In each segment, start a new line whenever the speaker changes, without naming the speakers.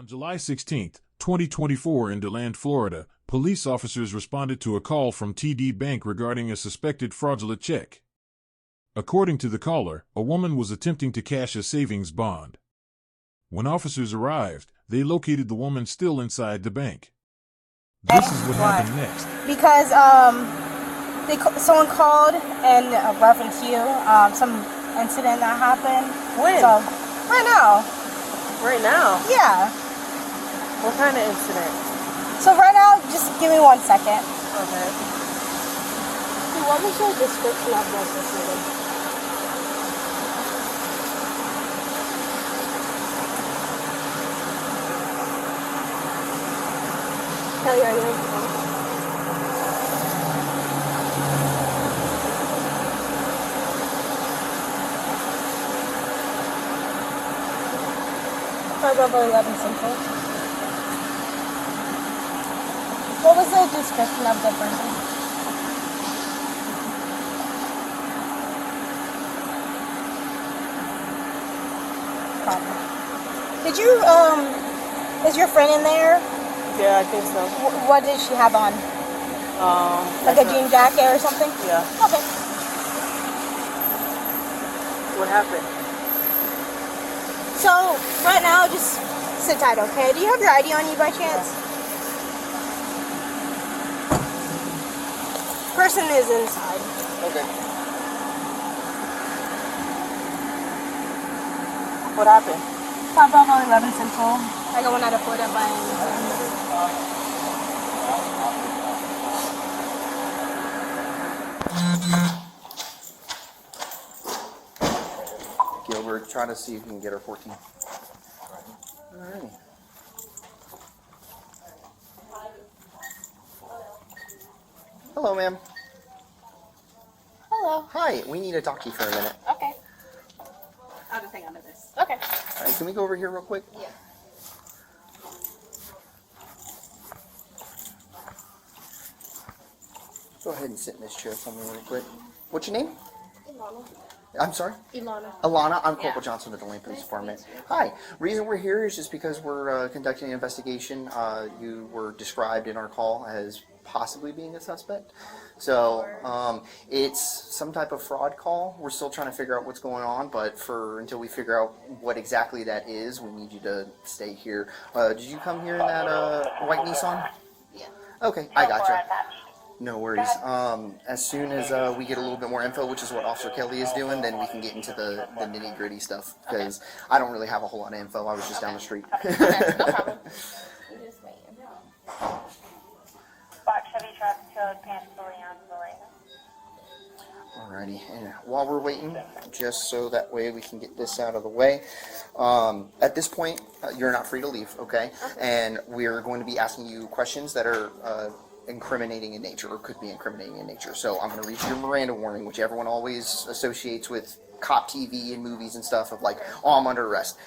On July 16, 2024 in DeLand, Florida, police officers responded to a call from TD Bank regarding a suspected fraudulent check. According to the caller, a woman was attempting to cash a savings bond. When officers arrived, they located the woman still inside the bank. This is what happened next.
Because someone called and referenced you, some incident that happened.
When?
So, right now.
Right now?
Yeah.
What kind of incident?
So right now, just give me 1 second.
Okay.
What was your description of this incident? Kelly, are you ready to go? Bravo 11 Central. What was the description of the person? Did you, is your friend in there?
Yeah, I think so.
What did she have on? Like a jean jacket or something?
Yeah.
Okay.
What happened?
So, right now, just sit tight, okay? Do you have your ID on you by chance? Person is inside.
Okay. What happened?
Bravo 11 Central. I got one out of Florida by
Gilbert, try to see if you can get her 14. Alrighty. Hello, ma'am.
Hello.
Hi, we need to talk to you for a minute.
Okay. I'll just hang on to this. Okay.
Alright, can we go over here real quick?
Yeah.
Go ahead and sit in this chair for me real quick. What's your name?
Ilana.
I'm sorry?
Ilana.
Alana, I'm Corporal
Yeah.
Johnson with the DeLand Police Department. Hi. Reason we're here is just because we're conducting an investigation. You were described in our call as possibly being a suspect. So it's some type of fraud call. We're still trying to figure out what's going on, but until we figure out what exactly that is, we need you to stay here. Did you come here in that white Nissan?
Yeah.
Okay, I gotcha. No worries. As soon as we get a little bit more info, which is what Officer Kelly is doing, then we can get into the nitty-gritty stuff, because I don't really have a whole lot of info. I was just down the street.
Okay, no problem. You just wait.
Black Chevy truck towed Panteley on the lane.
Alrighty, and while we're waiting, just so that way we can get this out of the way, at this point, you're not free to leave, okay? And we're going to be asking you questions that are incriminating in nature, or could be incriminating in nature. So I'm going to read you your Miranda warning, which everyone always associates with cop TV and movies and stuff of like, oh, I'm under arrest.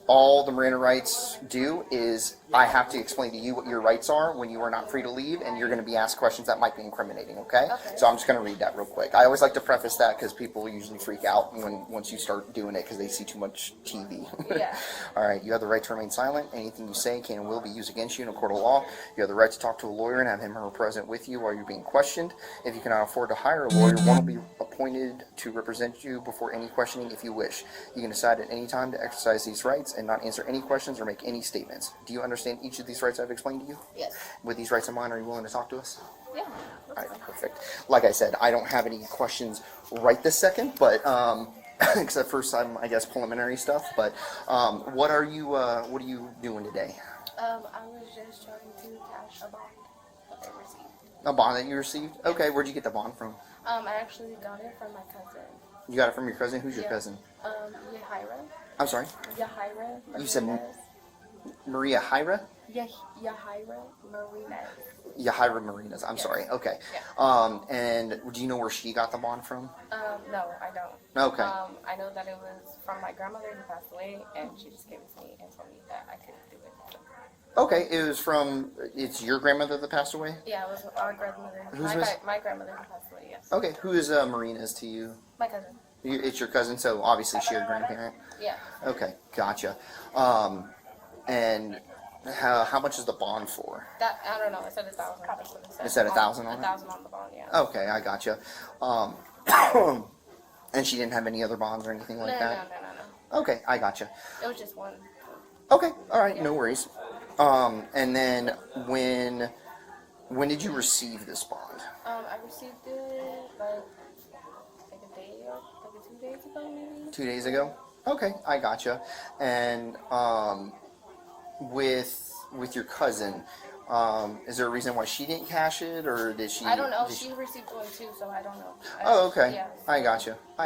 All the Miranda rights do is I have to explain to you what your rights are when you are not free to leave, and you're going to be asked questions that might be incriminating, okay? So I'm just going to read that real quick. I always like to preface that because people usually freak out once you start doing it because they see too much TV.
Yeah.
All right, you have the right to remain silent. Anything you say can and will be used against you in a court of law. You have the right to talk to a lawyer and have him or her present with you while you're being questioned. If you cannot afford to hire a lawyer, one will be appointed to represent you before any questioning if you wish. You can decide at any time to exercise these rights and not answer any questions or make any statements. Do you understand each of these rights I've explained to you?
Yes.
With these rights in mind, are you willing to talk to us?
Yeah.
All right, perfect. Like I said, I don't have any questions right this second, but except for some, I guess, preliminary stuff. But what are you doing today?
I was just trying to cash a bond that I received.
A bond that you received? Okay, where'd you get the bond from?
I actually got it from my cousin.
You got it from your cousin? Who's your cousin?
Yahira.
I'm sorry?
Yahira.
You said
Martinez.
Maria Hira?
Yahira Martinez.
Yahira Marinas. I'm sorry. Okay.
Yeah.
And do you know where she got the bond from?
No, I don't.
Okay.
I know that it was from my grandmother who passed away, and she just gave it to me and told me that I could do it.
Okay, it's your grandmother that passed away?
Yeah, it was our grandmother.
Who's
my grandmother who passed away, yes.
Okay, who is Marinas to you?
My cousin.
It's your cousin, so obviously she's your grandparent?
Yeah.
Okay, gotcha. And how much is the bond for?
That I don't know. It said 1,000. That's what it said.
It said 1,000 on it?
1,000 on the bond. Yeah.
Okay, I gotcha. And she didn't have any other bonds or anything like that?
No.
Okay, I gotcha.
It was just one.
Okay, all right, no worries. And then when did you receive this bond?
I received it like a day or like 2 days ago, maybe.
2 days ago? Okay, I gotcha. And with your cousin, is there a reason why she didn't cash it, or did she?
I don't know. She received one too, so I don't know.
Oh, okay.
Yeah.
I gotcha.
She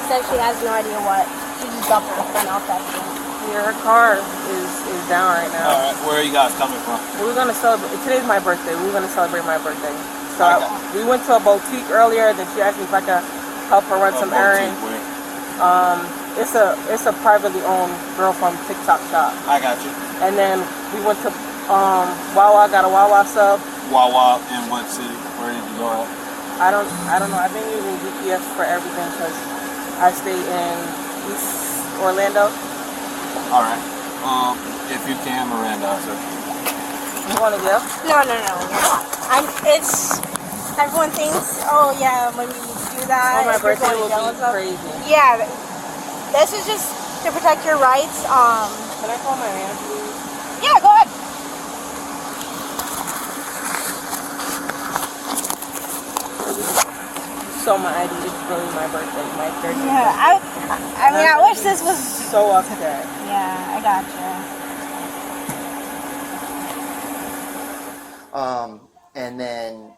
said she has no idea what. She just dropped her friend off that day.
Yeah, her car is down right now.
All right, where are you guys coming from?
We're gonna celebrate. Today's my birthday. We're gonna celebrate my birthday. So we went to a boutique earlier. Then she asked me if I could help her run some errands. It's a privately owned girl from TikTok shop.
I got you.
And then we went to Wawa. Got a Wawa sub.
Wawa in what city? Where did you go at?
I don't know. I've been using GPS for everything because I stay in East Orlando.
All right. If you can, Miranda, sir.
You want to go?
No. Everyone thinks, oh yeah, when you do that,
Oh, my
you're
birthday
going to
will
jail
be
and stuff.
crazy.
Yeah, this is just to protect your rights.
Can I call my man, please?
Yeah, go ahead.
So my ID is really my birthday, my 30th.
Yeah, I mean, I wish this was.
So upset.
Yeah, I gotcha.
And then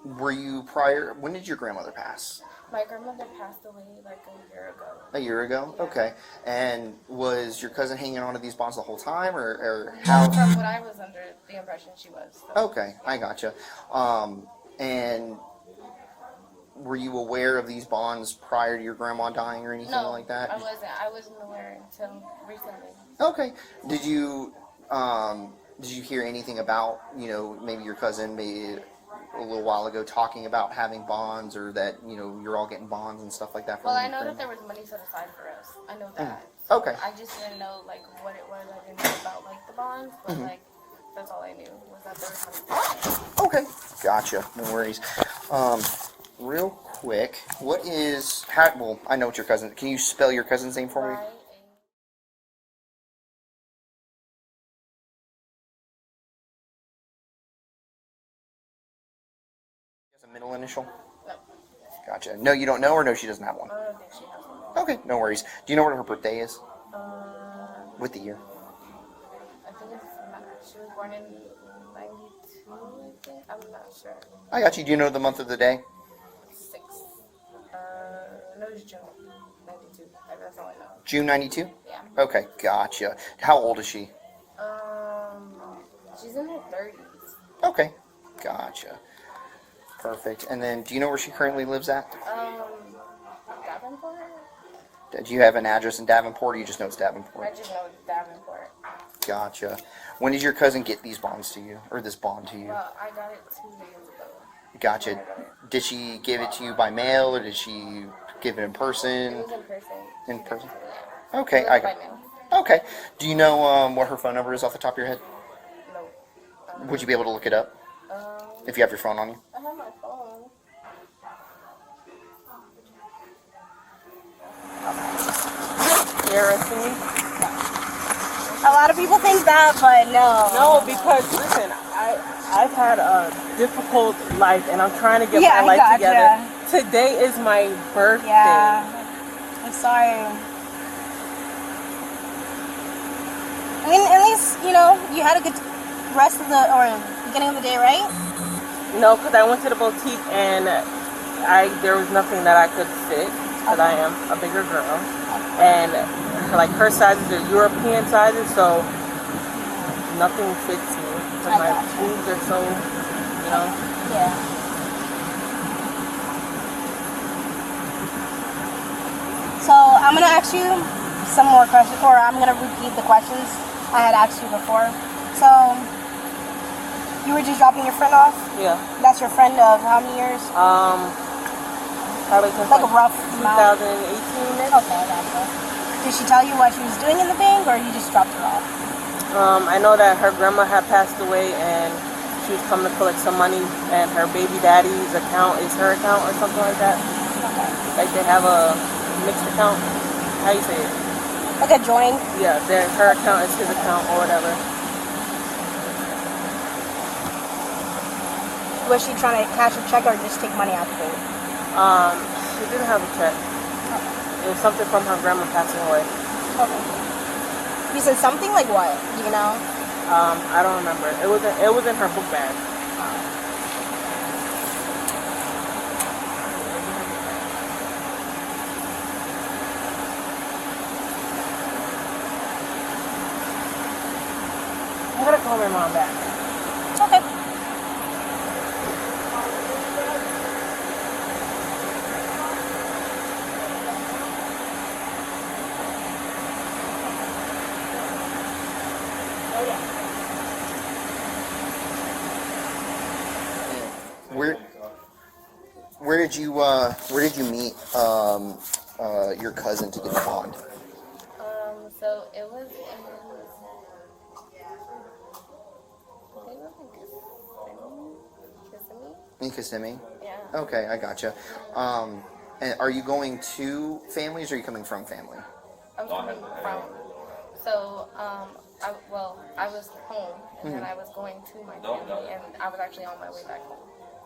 when did your grandmother pass?
My grandmother passed away like a year ago.
A year ago? Okay. And was your cousin hanging on to these bonds the whole time, or how?
From what I was under the impression she was. So.
Okay, I gotcha. And were you aware of these bonds prior to your grandma dying or anything like that?
I wasn't. I wasn't aware until recently.
Okay. Did you hear anything about, maybe your cousin maybe a little while ago talking about having bonds, or that, you're all getting bonds and stuff like that?
Well, I know that there was money set aside for us. I know that.
Okay.
I just didn't know like what it was. I didn't know about like the bonds, but like that's all I knew was that there was money set aside.
Okay. Gotcha. No worries. Real quick, I know what your cousin, can you spell your cousin's name for me?
Right.
Has a middle initial?
No.
Gotcha. No, you don't know, or no, she doesn't have one?
I don't think she has one.
Okay, no worries. Do you know what her birthday is? With the year?
I think she was born in 92, I think. I'm not sure.
I got you. Do you know the month of the day?
6. No, it's June 92. That's all I know.
June 92?
Yeah.
Okay, gotcha. How old is she?
She's in her 30s.
Okay, gotcha. Perfect. And then, do you know where she currently lives at?
Davenport?
Do you have an address in Davenport, or you just know it's Davenport?
I just know Davenport.
Gotcha. When did your cousin get these bonds to you, or this bond to you?
Well, I got it 2 days ago.
Gotcha. Did she give it to you by mail, or did she give it in person?
It was in person.
In person?
Yeah.
Okay,
It
I
was by
got.
mail.
Okay. Do you know what her phone number is off the top of your head?
No.
Would you be able to look it up if you have your phone on you?
I have my phone.
You arresting me?
A lot of people think that, but no.
No, because listen, I've had a difficult life, and I'm trying to get
Yeah,
my life
I
together.
gotcha.
Today is my birthday.
Yeah. I'm sorry. I mean, at least, you had a good rest of beginning of the day, right?
No, because I went to the boutique and there was nothing that I could fit because I am a bigger girl, and like her sizes are European sizes, so nothing fits me because my boobs are so,
Yeah. So I'm gonna ask you some more questions, or I'm gonna repeat the questions I had asked you before. So you were just dropping your friend off?
yeah.
That's your friend of how many years?
Probably since
Like a rough amount.
2018 maybe.
Okay, I gotcha. Did she tell you what she was doing in the bank, or you just dropped her off?
I know that her grandma had passed away and she was coming to collect some money, and her baby daddy's account is her account or something like that.
Okay.
Like they have a mixed account. How you say it?
Like a joint?
Yeah, her account is his account or whatever.
Was she trying to cash a check or just take money out the bank?
She didn't have a check. It was something from her grandma passing away.
Okay. You said something like what? Do you know?
I don't remember. It was in her book bag. I'm gonna call my mom back.
Okay.
Where did you meet your cousin to get the bond?
So it was
In Kissimmee?
Yeah.
Okay, I gotcha. And are you going to families or are you coming from family?
I'm coming from. So, I was home, and then I was going to my family, and I was actually on my way back home.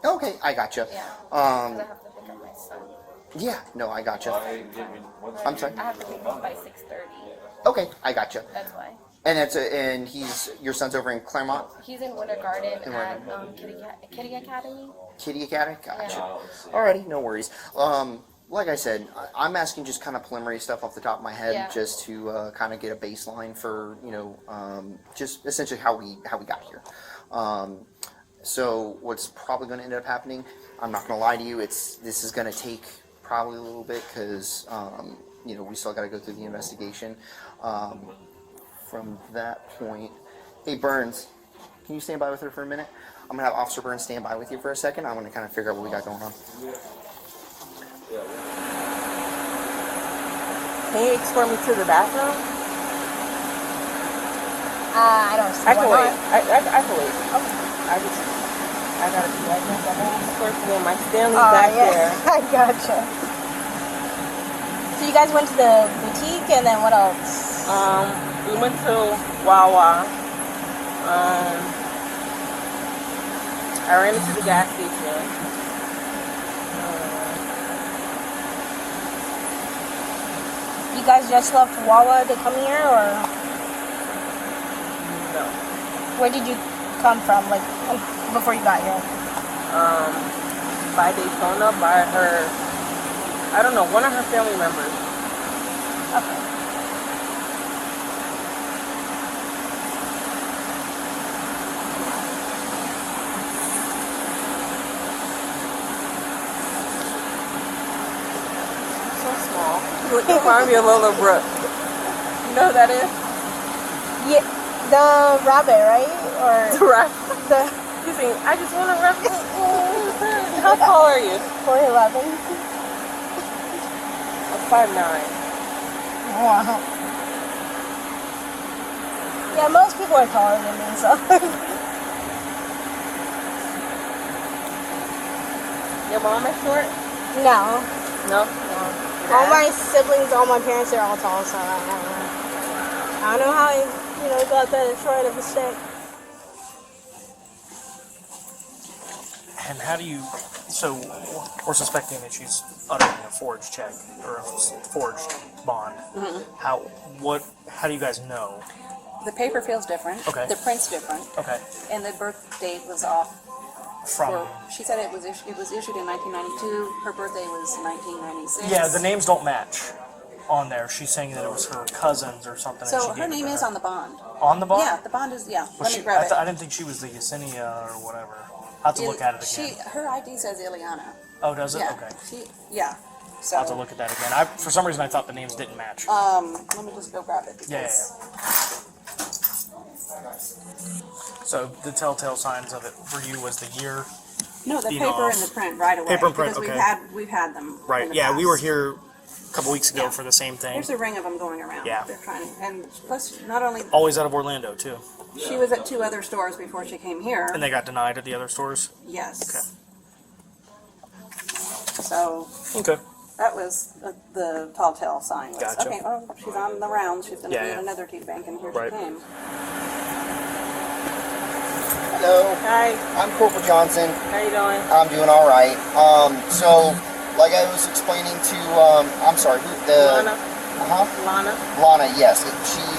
Okay, I gotcha.
Yeah. Because I have to pick up my son.
Yeah, no, I gotcha. I'm sorry?
I have to pick him by 6:30.
Okay, I gotcha.
That's why.
And your son's over in Claremont?
He's in Winter Garden at Kitty Academy.
Kitty Academy? Gotcha.
Yeah.
Alrighty, no worries. Like I said, I'm asking just kind of preliminary stuff off the top of my head,
Yeah.
just to kind of get a baseline for just essentially how we got here. So what's probably going to end up happening? I'm not going to lie to you. This is going to take probably a little bit because we still got to go through the investigation. From that point, hey Burns, can you stand by with her for a minute? I'm gonna have Officer Burns stand by with you for a second. I want to kind of figure out what we got going on.
Can you escort me to the bathroom?
I don't see
I can
why
wait.
not.
I can wait.
Okay.
I gotta be right next to the escort me. My Stanley's
Oh,
back
yeah.
there.
I gotcha. So you guys went to the boutique, and then what else?
We went to Wawa. I ran into the gas station.
You guys just left Wawa to come here, or
No.
where did you come from, like, before you got here?
By Daytona, by her, I don't know, one of her family members.
Okay.
So small. You remind me of Lola Brooke. You know who that is?
Yeah, the rabbit, right? Or
Right.
the
You think, I just want to rep. How tall are you?
4'11"?
I'm 5'9".
Wow. Yeah, most people are taller than me, so.
Your mom is short?
No.
No.
All my siblings, all my parents are all tall, so I don't know. I don't know how I, got that short of a stick.
And how do you, so we're suspecting that she's uttering a forged check or a forged bond. How do you guys know?
The paper feels different.
Okay.
The print's different.
Okay.
And the birth date was off.
From,
She said it was issued in 1992. Her birthday was 1996.
yeah, the names don't match on there. She's saying that it was her cousins or something. and
So
she
her
gave it
name
to
is
her.
on the bond.
On the bond?
Yeah, the bond is, yeah.
Was
Let
she,
me grab it.
I didn't think she was the Yesenia or whatever. I'll have to look at it again.
Her ID says Ileana.
Oh, does it?
Yeah.
Okay.
Yeah. So,
I'll have to look at that again. For some reason, I thought the names didn't match.
let me just go grab it. Because
Yeah. So the telltale signs of it for you was the year.
No, the
You
paper
know,
and the print right away.
paper and print,
Because
okay.
we've had them.
Right.
in the
Yeah, we were
past.
here a couple weeks ago
Yeah.
for the same thing.
There's a ring of them going around.
Yeah.
They're trying, and plus, not only
Always out of Orlando too.
she was at 2 other stores before she came here.
And they got denied at the other stores.
Yes. So
Okay.
that was the tall tale sign. Was,
Gotcha.
Okay, well, she's on the rounds. She's going to
Yeah,
be
yeah.
at another TD Bank, and here
Right.
she came.
Hello,
Hi,
I'm Corporal Johnson.
how you doing?
I'm doing all right. So, like I was explaining to, I'm sorry,
Lana.
Uh-huh.
Lana.
Lana, yes.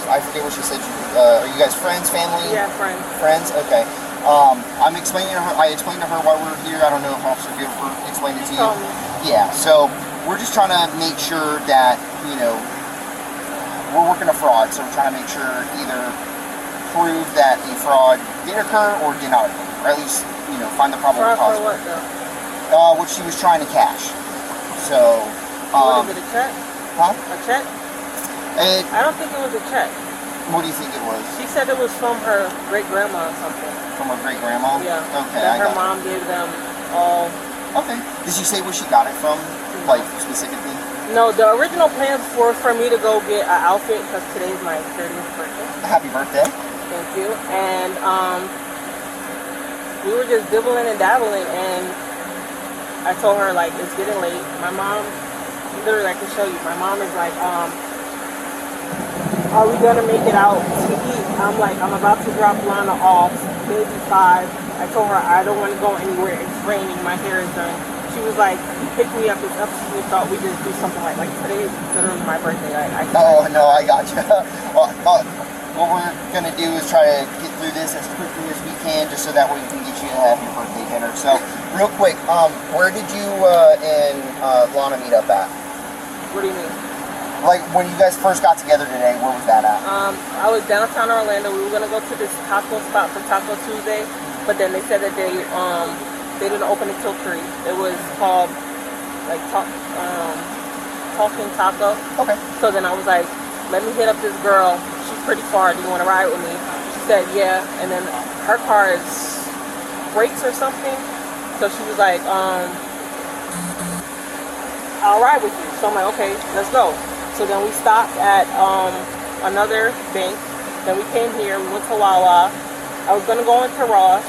I forget what she said. Are you guys friends, family?
Yeah, friend.
Friends? Okay. I'm explaining to her, I explained to her why we're here. I don't know if Officer Gifford explained it to you.
Told me.
Yeah, so we're just trying to make sure that, we're working a fraud, so we're trying to make sure either prove that the fraud did occur or did not occur, or at least, find the probable
Fraud
cause.
for what though?
What she was trying to cash. So,
What is it, a check?
huh?
A check?
And
I don't think it was a check.
what do you think it was?
She said it was from her great grandma or something.
From her great grandma?
Yeah.
Okay,
That
I
her
got
mom gave them all.
you. Okay. Did she say where she got it from? Like, specifically?
No, the original plans were for me to go get an outfit because today's my 30th birthday.
Happy birthday.
Thank you. And we were just dibbling and dabbling, and I told her like it's getting late. My mom, literally, I can show you. My mom is like, are we gonna make it out to eat? I'm like, I'm about to drop Lana off, maybe 5. I told her I don't want to go anywhere. It's raining. My hair is done. She was like, you picked me up. It's up to you. Thought we just do something like today is literally my birthday.
Oh, no, I got you. What we're going to do is try to get through this as quickly as we can, just so that way we can get you to have your birthday dinner. So, real quick, where did you and Lana meet up at?
What do you mean?
Like, when you guys first got together today, where was that at?
I was downtown Orlando. We were gonna go to this taco spot for Taco Tuesday, but then they said that they didn't open it till 3. It was called like Talking Taco.
Okay.
So then I was like, let me hit up this girl. She's pretty far. Do you want to ride with me? She said yeah. And then her car is brakes or something. So she was like, I'll ride with you. So I'm like, okay, let's go. So then we stopped at another bank. Then we came here. We went to Wawa. I was gonna go into Ross.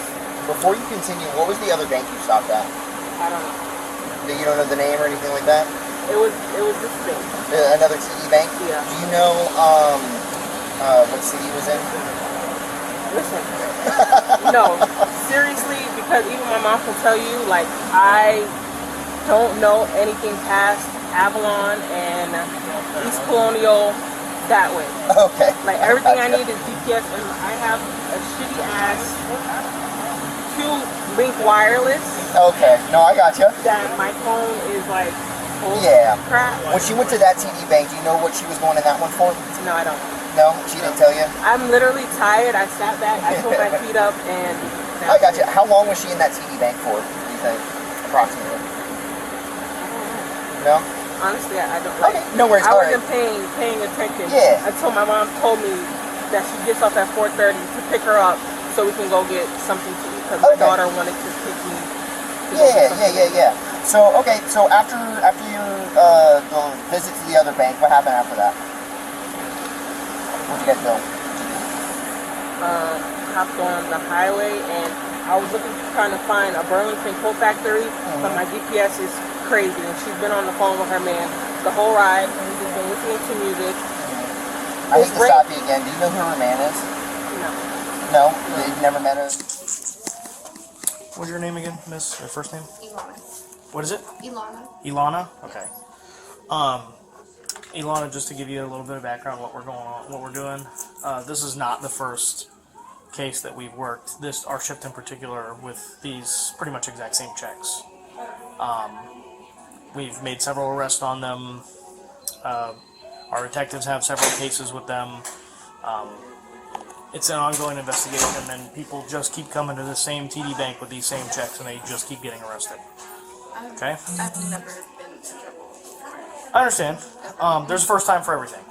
Before you continue, what was the other bank you stopped at?
I don't know.
You don't know the name or anything like that?
It was this bank.
Another TD bank?
Yeah.
Do you know what city it was in?
Listen. No, seriously, because even my mom can tell you, like, I don't know anything past Avalon and East Colonial that way.
Okay.
Like, everything I need is GPS, and I have a shitty ass Q-Link wireless
Okay. No, I got you.
that my phone is like, oh
Yeah.
crap.
When she went to that TD bank, do you know what she was going in that one for?
No, I don't.
No, she didn't tell you.
I'm literally tired. I sat back, I put my feet up, and
I got you. How long was she in that TD bank for? Do you think, approximately? No.
honestly, I don't like.
Okay, no worries.
I
All
wasn't
right.
paying attention
Yeah.
until my mom told me that she gets off at 4:30 to pick her up so we can go get something to eat because my
Okay.
daughter wanted to take me. To go get something.
Yeah. So okay, so after your the visit to the other bank, what happened after that? Where'd you guys go?
Hopped on the highway and I was trying to find a Burlington coat factory, but my GPS is crazy and she's been on the phone with her man the whole ride and we've just been listening to music.
I hate to stop you again. Do you know who her man is?
No.
No? You've never met her?
What's your name again, miss? Your first name?
Ilana.
What is it?
Ilana.
Ilana? Okay. Ilana, just to give you a little bit of background what we're doing, this is not the first case that we've worked. Our shift in particular with these pretty much exact same checks. We've made several arrests on them. Our detectives have several cases with them. It's an ongoing investigation, and people just keep coming to the same TD bank with these same checks, and they just keep getting arrested. Okay?
I've never been in trouble.
I understand. There's a first time for everything.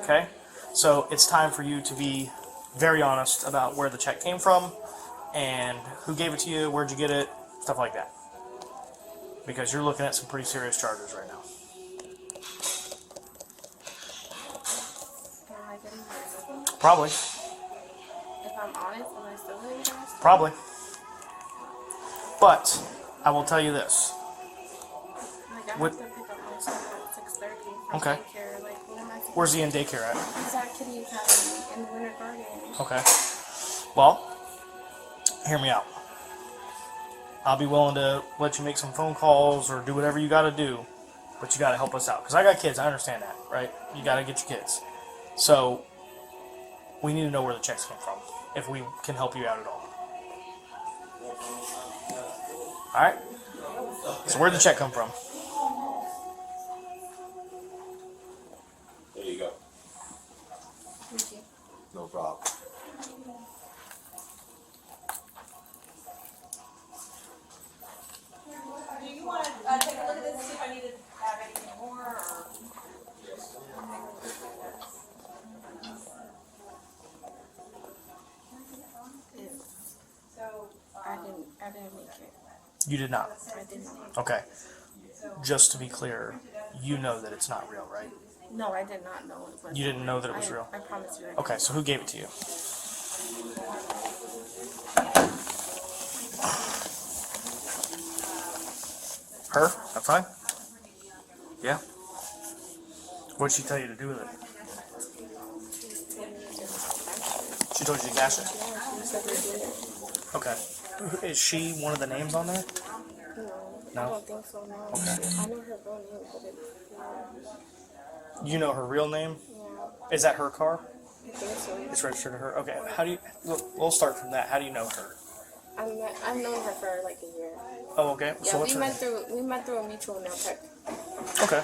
Okay? So it's time for you to be very honest about where the check came from, and who gave it to you, where'd you get it, stuff like that. Because you're looking at some pretty serious charges right now. Probably.
If I'm honest, am I still going to ask?
Probably. But I will tell you this.
Like, I
What-
have to pick up my son at 6:30 from
Okay.
daycare. Like, what am I supposed
Where's he in daycare at?
He's at Kitty Academy in the Winter Garden.
Okay. Well, hear me out. I'll be willing to let you make some phone calls or do whatever you got to do, but you got to help us out. Because I got kids, I understand that, right? You got to get your kids. So, we need to know where the checks came from, if we can help you out at all. Alright? So, where'd the check come from?
There you go.
Thank you.
No problem.
Do you want to take a look at this, see if I need to add anything more, or?
I didn't make it.
You did not.
I didn't make it.
Okay. Just to be clear, you know that it's not real, right?
No, I did not know it was.
You didn't know that it was real?
I promise you. I
Okay, so who gave it to you? Her? That's fine? Yeah? What did she tell you to do with it? She told you to cash it?
You said they did it.
Okay. Is she one of the names on there?
No, I
No?
don't think so. No.
Okay.
I know her real name, but
You know her real name?
yeah,
Is that her car?
I think so.
It's registered to her? Okay. How do you... We'll start from that. How do you know her?
I've known her for like a year.
Oh, okay.
Yeah,
So what's
we
her
met
name?
through a mutual nail tech.
Okay.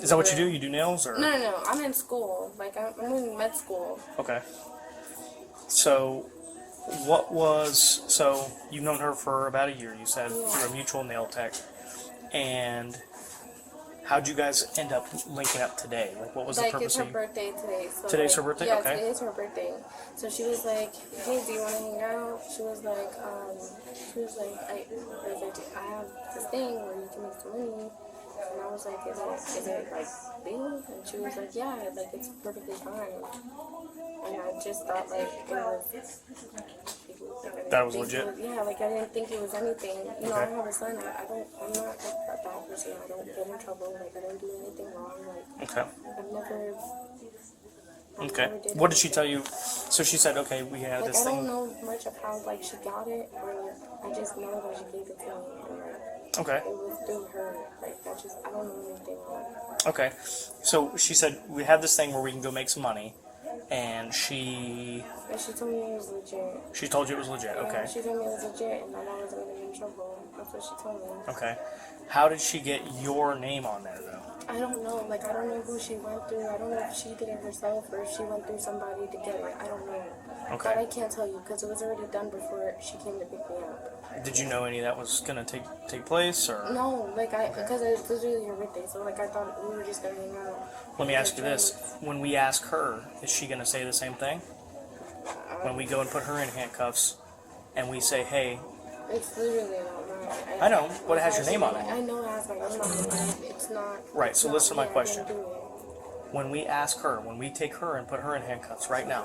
Is that what you do? You do nails or?
No. I'm in school. Like I'm in med school.
Okay. So, what was... So, you've known her for about a year, you said, through a mutual nail tech. And how'd you guys end up linking up today? Like, what was the
Like
purpose
it's her
of you...
birthday today. So
Today's
like,
her birthday?
Yeah,
Okay.
today is her birthday. So she was like, "Hey, do you want to hang out?" She was like, I have this thing where you can make some money." And I was like, is it like big? And she was like, "Yeah, like it's perfectly fine." And I just thought like it was.
That was
think
legit?
yeah, like I didn't think it was anything. You know, I
Okay.
have a son. I'm not like a bad person. I don't get in trouble. Like I don't do anything wrong. Like
Okay.
I've never.
Okay. What did she tell you? So she said, okay, we had
Like
this
I don't
thing.
know much of how like she got it, or I just know that she gave it to me. And, like,
Okay.
it was through her. Like I don't know anything. Like,
Okay. So she said, we have this thing where we can go make some money. And she
but she told me it was legit.
She told you it was legit.
Yeah,
Okay.
she told me it was legit, and that I wasn't gonna get in trouble. That's what she told me.
Okay. How did she get your name on there, though?
I don't know. Like I don't know who she went through. I don't know if she did it herself or if she went through somebody to get it. I don't know.
Okay.
But I can't tell you because it was already done before she came to pick me up.
Did you know any of that was gonna take place, or?
No, like because it was literally her birthday, so like I thought we were just gonna hang out.
Let me ask you this: when we ask her, is she gonna say the same thing? When we go and put her in handcuffs, and we say, "Hey,"
It's literally not mine.
I know, but it has your name on it.
I know it has my name on it, but it's not.
Right,
it's
so
not
listen to my
me. I
question.
didn't do it.
when we ask her, when we take her and put her in handcuffs right now,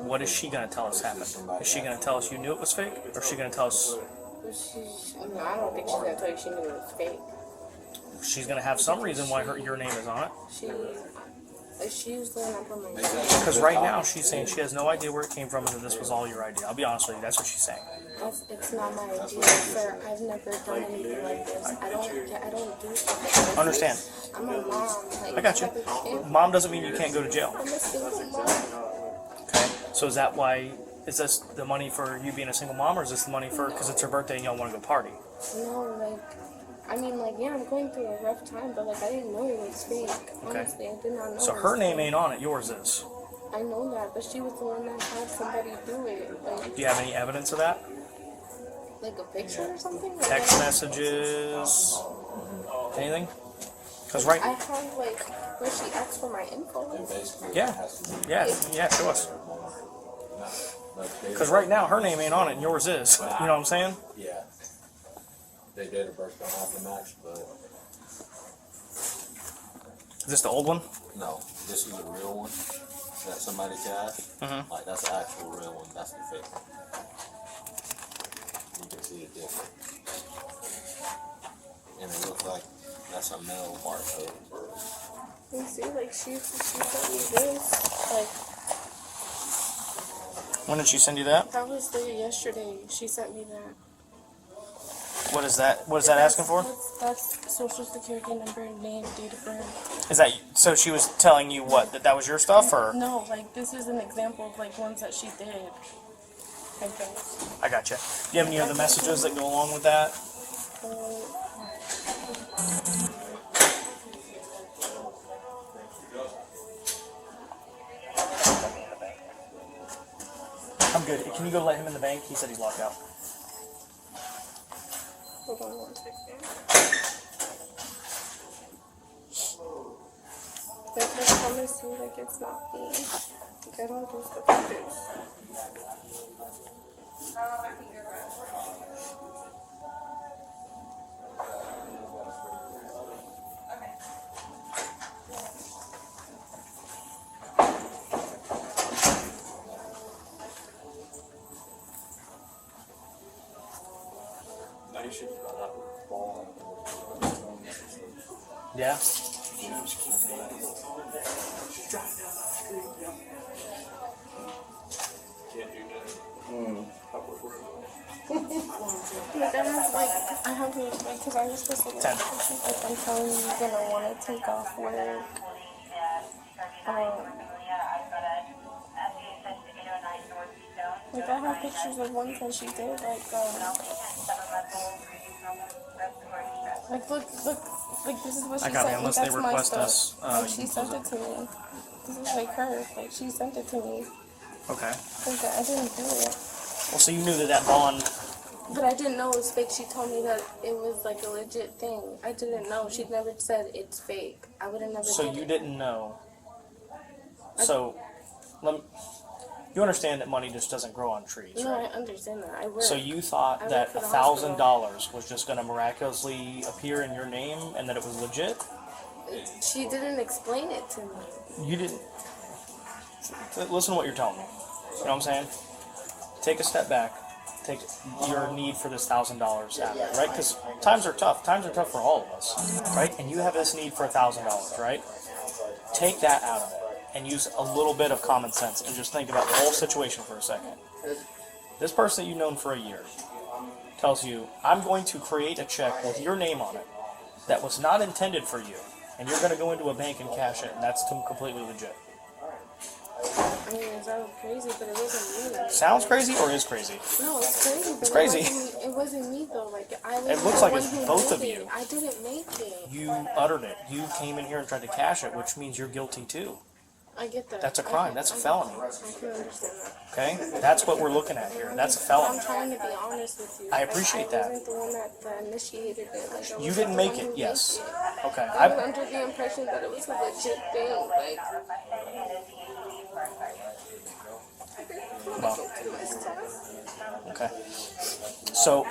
what is she gonna tell us happened? Is she gonna tell us you knew it was fake, or is she gonna tell us
No, I don't think she's gonna tell you she knew it was fake.
she's gonna have some reason why your name is on it?
She was the one that put my name.
Because right now she's saying she has no idea where it came from and that this was all your idea. I'll be honest with you, that's what she's saying.
It's not my idea, sir. I've never done anything like this. I don't do stuff like this.
Understand?
I'm a mom. Like,
I got you. Mom doesn't mean you can't go to jail.
I'm a single mom.
Okay. So is that why? Is this the money for you being a single mom, or is this the money for because it's her birthday and y'all want to go party?
No, yeah, I'm going through a rough time, but like I didn't know it was fake. Honestly, I did not know.
So
it
her
was
name
fake.
ain't on it. Yours is.
I know that, but she was the one that had somebody do it. Like,
Do you have any evidence of that?
like a picture or something? Like,
Text messages? Anything? Because right.
I have like where she asked for my info.
Yeah. Show us. Because right now her name ain't on it and yours is. You know what I'm saying?
Yeah. They did a birthday off the match, but
Is this the old one?
no, this is a real one. that somebody cashed,
Mm-hmm.
like that's the actual real one. That's the fake one. You can see it different. And it looks like that's a male barcode.
You see, like, she sent me this. Like,
When did she send you that?
that was there yesterday. She sent me that.
What is that? What is that asking for?
That's social security number, name, date of birth.
Is that so? She was telling you what that was your stuff, or
No, like, this is an example of, like, ones that she did. I guess.
I gotcha. Do you have any other messages that go along with that? I'm good. Can you go let him in the bank? He said he's locked out.
Hold on 1 second. Like, I promise you, like, it's not me. Like, I don't do stuff like this.
Yeah.
Like, I have to, like, because I was supposed to, like,
10.
she's like, I'm telling you, you're gonna want to take off work. Like, I have pictures of ones that she did, like, this is what she
I got it,
sent me,
unless they
that's my
request
stuff.
us,
Like, she sent it to me. This is, like, her, like, she sent it to me.
Okay.
Like, I didn't do it.
Well, so you knew that bond.
But I didn't know it was fake. She told me that it was like a legit thing. I didn't know. She never said it's fake. I would have never.
So
did
you
it.
didn't know. So, you understand that money just doesn't grow on trees,
No,
right?
I understand that. I work.
So you thought
I
that
work for the hospital.
$1,000 was just going to miraculously appear in your name and that it was legit?
She didn't explain it to me.
You didn't. Listen to what you're telling me. You know what I'm saying? Take a step back. Take your need for this $1,000 out of it, right? Because times are tough. Times are tough for all of us, right? And you have this need for $1,000, right? Take that out of it and use a little bit of common sense and just think about the whole situation for a second. This person that you've known for a year tells you, I'm going to create a check with your name on it that was not intended for you, and you're going to go into a bank and cash it, and that's completely legit.
I mean, it sounds crazy, but it wasn't me.
Sounds crazy or is crazy?
No, it's crazy. But
It's crazy.
It wasn't me though. Like I was.
It looks
the
like
one
it's
who
both
did
of
it.
you.
I didn't make it.
You uttered it. You came in here and tried to cash it, which means you're guilty too.
I get that.
That's a crime. That's a felony.
I can understand that.
Okay? That's what we're looking at here. That's a felony.
I'm trying to be honest with you.
I appreciate that.
I wasn't the one that initiated it. Like, I
You
was
didn't
the
make
one
it,
who
yes.
did it.
Okay.
I was under the impression that it was a legit thing. Like.
Well, okay. So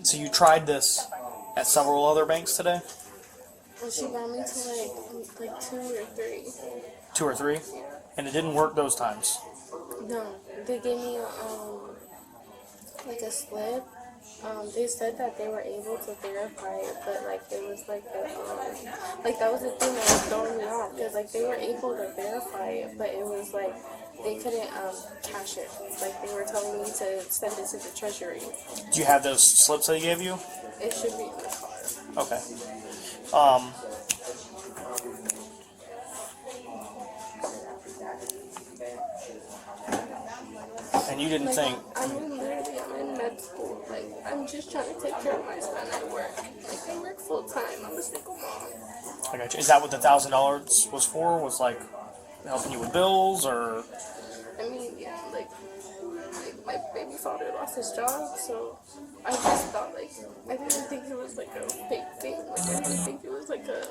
so you tried this at several other banks today?
Well, she got me to like 2 or 3.
2 or 3? And it didn't work those times?
No, they gave me like a slip. They said that they were able to verify it, but like it was like like that was the thing that was throwing me off because like they were able to verify it, but it was like they couldn't cash it. Like they were telling me to send it to the treasury.
Do you have those slips they gave you?
It should be in the car.
Okay. And you didn't
Like,
think...
I'm in med school. Like, I'm just trying to take care of my son at work. Like, I work full time. I'm a single mom.
I got you. Is that what the $1,000 was for? Was like helping you with bills, or?
I mean, yeah, like my baby father lost his job, so I just thought, like, I didn't think it was like a fake thing. Like, I didn't think it was like a.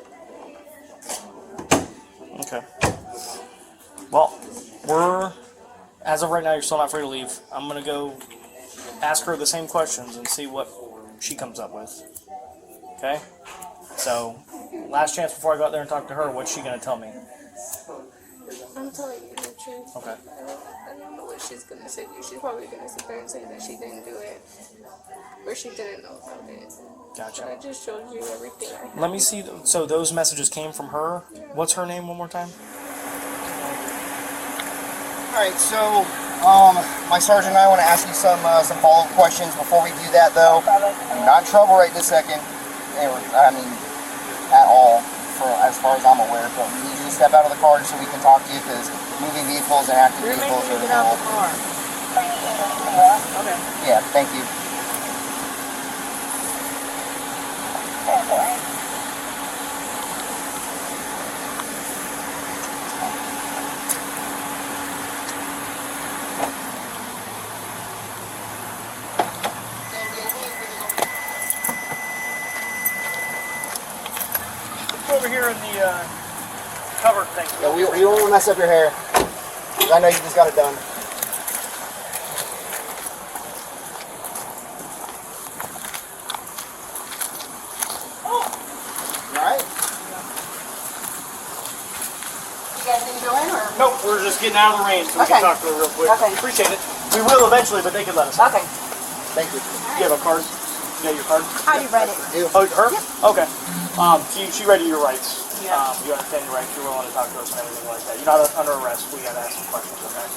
Okay. Well, as of right now, you're still not free to leave. I'm gonna go ask her the same questions and see what she comes up with. Okay? So, last chance before I go out there and talk to her, what's she gonna tell me?
I'm telling you the truth.
Okay.
I don't know what she's gonna say. She's probably gonna sit there and say that she didn't do it, or she didn't know about it.
Gotcha.
But I just showed you everything I have.
Let me see. So those messages came from her. What's her name one more time?
All right, so my sergeant and I want to ask you some follow-up questions. Before we do that, though, I'm not in trouble right this second. I mean, at all, as far as I'm aware. But we need you to step out of the car just so we can talk to you, because moving vehicles and active
You're
vehicles
making me
are
get out the
cool.
car. Okay.
Yeah, thank you.
Over here in the covered thing.
Yeah, we don't want to mess up your hair. 'Cause I know you just got it done. Alright?
You guys didn't go in, or?
Nope, we're just getting out of the rain so we
Okay.
can talk to her real quick.
Okay.
Appreciate it. We will eventually, but they could let us.
Okay.
Thank you.
You have a card? You got your card?
I already read it.
Oh, her? Okay. She read you your rights.
Yeah.
You understand your rights. You're willing to talk to us and everything like that. You're not under arrest. We got to ask some questions, okay?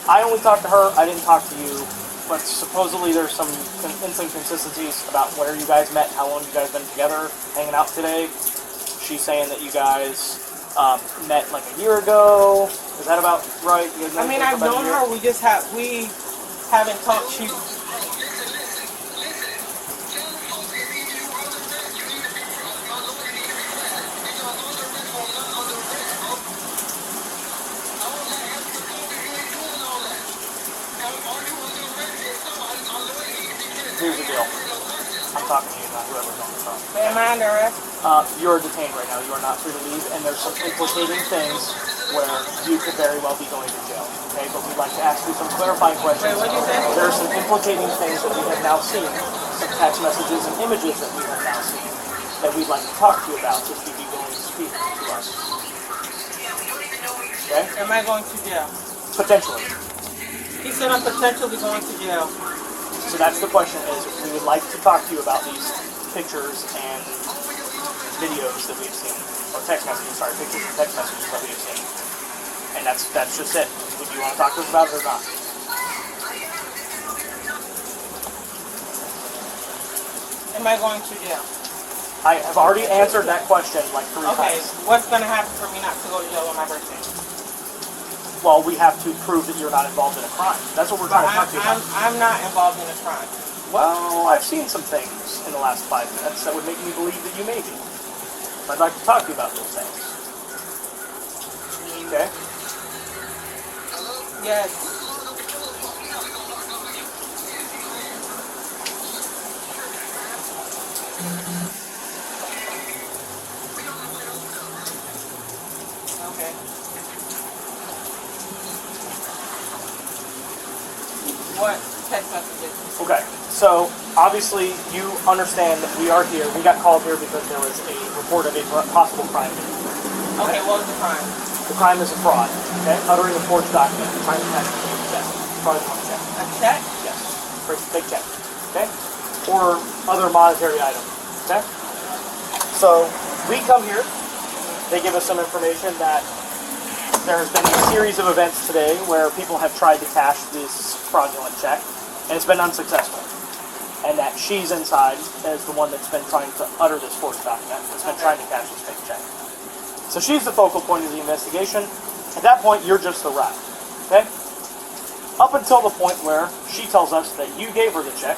I only talked to her. I didn't talk to you. But supposedly there's some inconsistencies about where you guys met, how long you guys been together, hanging out today. She's saying that you guys met like a year ago. Is that about right? You guys
I
met
mean,
for
I've
about a
known
year?
her. We haven't talked.
Here's the deal. I'm talking to you, not whoever's on the phone.
Am I under arrest?
You're detained right now. You are not free to leave, and there's some implicating things where you could very well be going to jail. Okay, but we'd like to ask you some clarifying questions.
Wait, what'd you say?
There are some implicating things that we have now seen, some text messages and images that we have now seen that we'd like to talk to you about if you'd be willing to speak to us. Okay?
Am I going to jail?
Potentially.
He said I'm potentially going to jail.
So that's the question is, we would like to talk to you about these pictures and videos that we've seen, or text messages, sorry, pictures and text messages that we've seen. And that's just it. Would you want to talk to us about it or not?
Am I going to jail?
I have already answered that question like 3
Okay,
times.
what's going to happen for me not to go to jail on my birthday?
Well, we have to prove that you're not involved in a crime. That's what we're trying to talk to you about.
I'm not involved in a crime.
Well, I've seen some things in the last 5 minutes that would make me believe that you may be. I'd like to talk to you about those things. Okay?
Yes. Okay. What text messages?
Okay, so obviously you understand that we are here. We got called here because there was a report of a possible crime.
Okay, what was the crime?
The crime is a fraud, okay? Uttering a forged document, trying to cash a fake check. Fraudulent check.
A check?
Yes, fake check, okay? Or other monetary item, okay? So we come here. They give us some information that there's been a series of events today where people have tried to cash this fraudulent check, and it's been unsuccessful. And that she's inside as the one that's been trying to utter this forged document, that's been trying to cash this fake check. So she's the focal point of the investigation. At that point, you're just the rat, okay? Up until the point where she tells us that you gave her the check,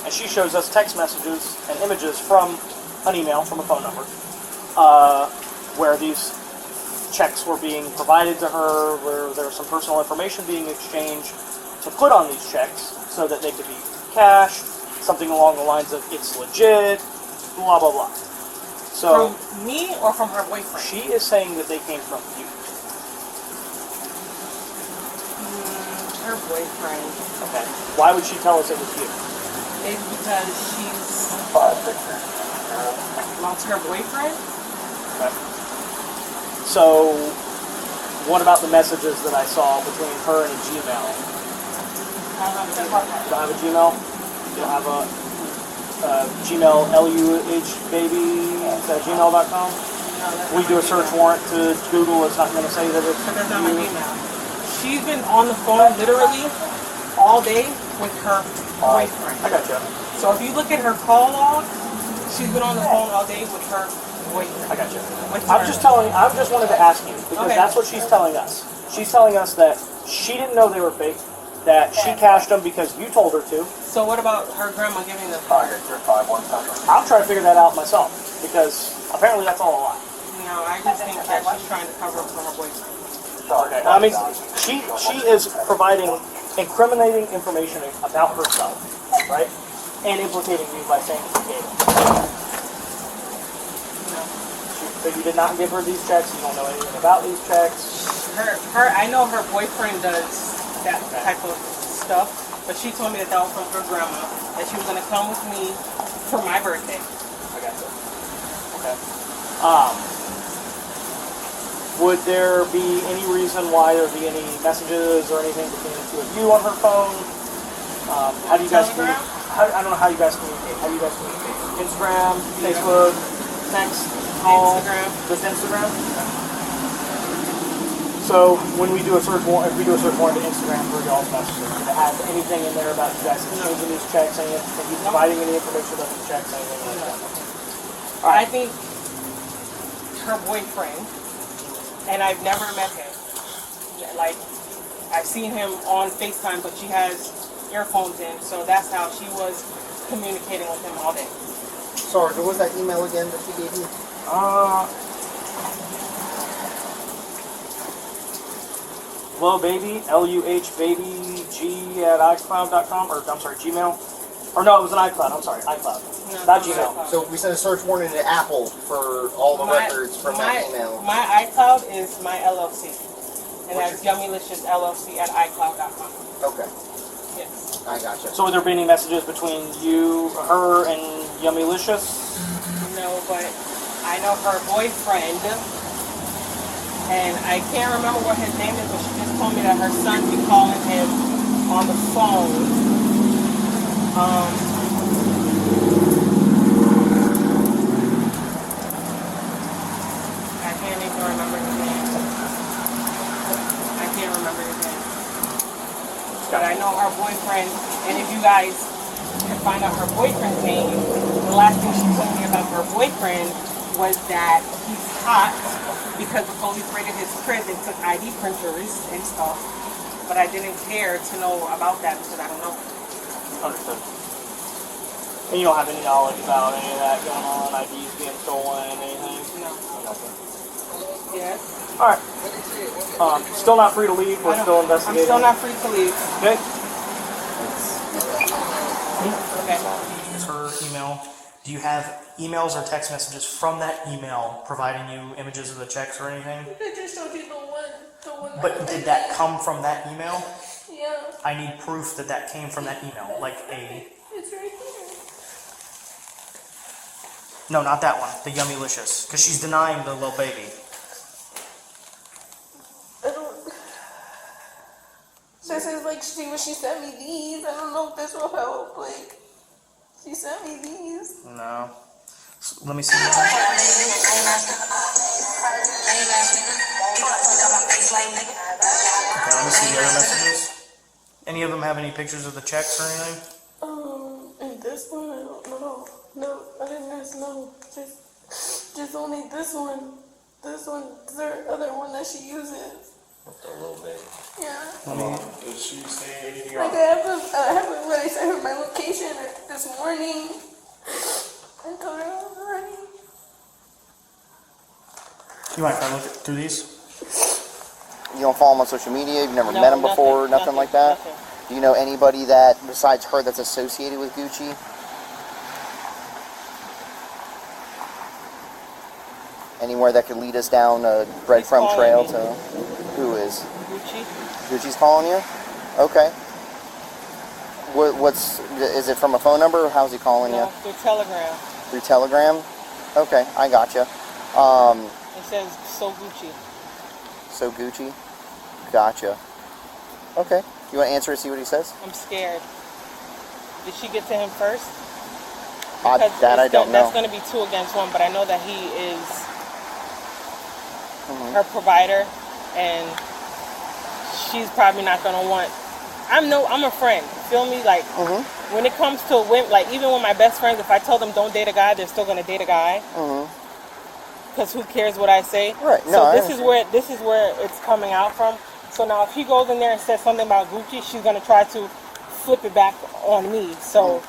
and she shows us text messages and images from an email, from a phone number, where these checks were being provided to her, where there was some personal information being exchanged to put on these checks so that they could be cashed, something along the lines of it's legit, blah, blah, blah. So
From me or from her boyfriend?
she is saying that they came from you.
Her boyfriend.
Okay. Why would she tell us it was you?
It's because she's lost her boyfriend.
Okay. So, what about the messages that I saw between her and a Gmail? You don't have a Gmail? You don't have a Gmail, luhbabies@gmail.com? We do a search warrant to Google. It's not going to say that it's
That's not my email. She's been on the phone literally all day with her boyfriend.
I got you.
So if you look at her call log, she's been on the phone all day with her boyfriend.
I got you. I just wanted to ask you, because that's what she's telling us. She's telling us that she didn't know they were fake, that she cashed them because you told her to.
So what about her grandma giving them?
I'll try to figure that out myself, because apparently that's all a lie.
No, I just think that she's trying to cover up for her boyfriend.
Okay. I mean, she is providing incriminating information about herself, right? And implicating you by saying that you gave it. So you did not give her these checks. You don't know anything about these checks.
I know her boyfriend does that type of stuff, but she told me that was from her grandma, that she was going to come with me for my birthday.
I got you. Okay. Would there be any reason why there would be any messages or anything between the two of you on her phone? How do you guys communicate? I don't know how you guys communicate. How do you guys communicate? Instagram, Facebook, text, call?
Instagram.
Just Instagram? So when we do a search warrant, if we do a search warrant to Instagram for y'all's messages, does it have anything in there about you guys exchanging these checks, anything, you providing any information about these checks, anything like that? All right.
I think her boyfriend, and I've never met him. Like, I've seen him on FaceTime, but she has earphones in, so that's how she was communicating with him all day.
Sorry, what was that email again that she gave you?
LuhBaby, LuhBabyG@iCloud.com, or I'm sorry, Gmail. Or no, it was an iCloud. I'm sorry, iCloud.
No,
not Gmail.
So we sent a search warrant to Apple for all the records from that email.
My iCloud is my LLC. And that's yummylicious@icloud.com.
Okay.
Yes.
I gotcha.
So would there be any messages between you, her, and Yummylicious?
No, but I know her boyfriend, and I can't remember what his name is, but she just told me that her son be calling him on the phone. I can't even remember his name. But I know her boyfriend, and if you guys can find out her boyfriend's name, the last thing she told me about her boyfriend was that he's hot because the police raided his crib and took ID printers and stuff. But I didn't care to know about that because I don't know.
Understood. And you don't have any knowledge about any of that going on, IDs being stolen, anything?
No.
Okay.
Yes.
Alright. Still not free to leave. We're still investigating.
I'm still not free to leave.
Okay.
Okay.
Here's her email. Do you have emails or text messages from that email providing you images of the checks or anything?
I just showed you the one.
But did that come from that email?
Yeah.
I need proof that that came from that email. Like a...
It's right here.
No, not that one. The Yummylicious. Because she's denying the little baby.
I don't... This is like she sent me these. I don't know if this will help. Like, she sent me these.
No. Let me see. Okay, let me see the other messages. Any of them have any pictures of the checks or anything?
And this one, I don't know. No, I didn't ask, no. Just only this one. This one, the other one that she uses.
A little bit.
Yeah.
Does she say anything
Like,
else?
I have when I sent her my location this morning. I told her I was ready.
You might try to look through these.
You don't follow him on social media? You've never
No,
met him before? Nothing like that?
Nothing.
Do you know anybody that, besides her, that's associated with Gucci? Anywhere that could lead us down a breadcrumb trail to... Who is?
Gucci.
Gucci's calling you? Okay. Is it from a phone number, or how's he calling you?
No, through Telegram.
Through Telegram? Okay, I gotcha.
And It says So Gucci.
So Gucci? Gotcha. Okay. You want to answer and see what he says?
I'm scared. Did she get to him first?
I don't know.
That's going to be 2 against 1, but I know that he is her provider, and she's probably not going to want. I'm a friend. Feel me? Like when it comes to women, like even with my best friends, if I tell them don't date a guy, they're still going to date a guy. Because who cares what I say?
Right. No,
so this is where it's coming out from. So now if he goes in there and says something about Gucci, she's going to try to flip it back on me. So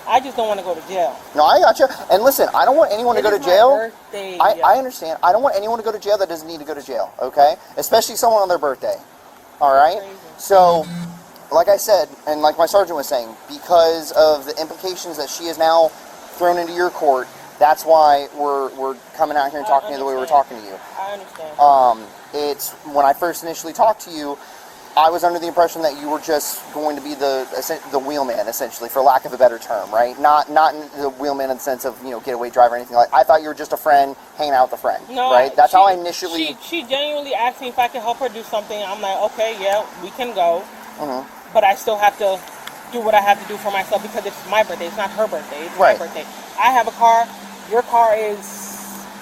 I just don't want to go to jail.
No, I gotcha. And listen, I don't want anyone to go to jail.
Birthday,
I understand. I don't want anyone to go to jail that doesn't need to go to jail, okay? Especially someone on their birthday. All right? So, like I said, and like my sergeant was saying, because of the implications that she is now thrown into your court, that's why we're coming out here and talking to you the way we're talking to you.
I understand.
It's when I first initially talked to you, I was under the impression that you were just going to be the wheelman, essentially, for lack of a better term, right? Not the wheelman in the sense of, getaway driver or anything like that. I thought you were just a friend hanging out with a friend, right? That's how I initially...
She genuinely asked me if I could help her do something. I'm like, okay, yeah, we can go. But I still have to do what I have to do for myself because it's my birthday. It's not her birthday. It's my birthday. I have a car. Your car is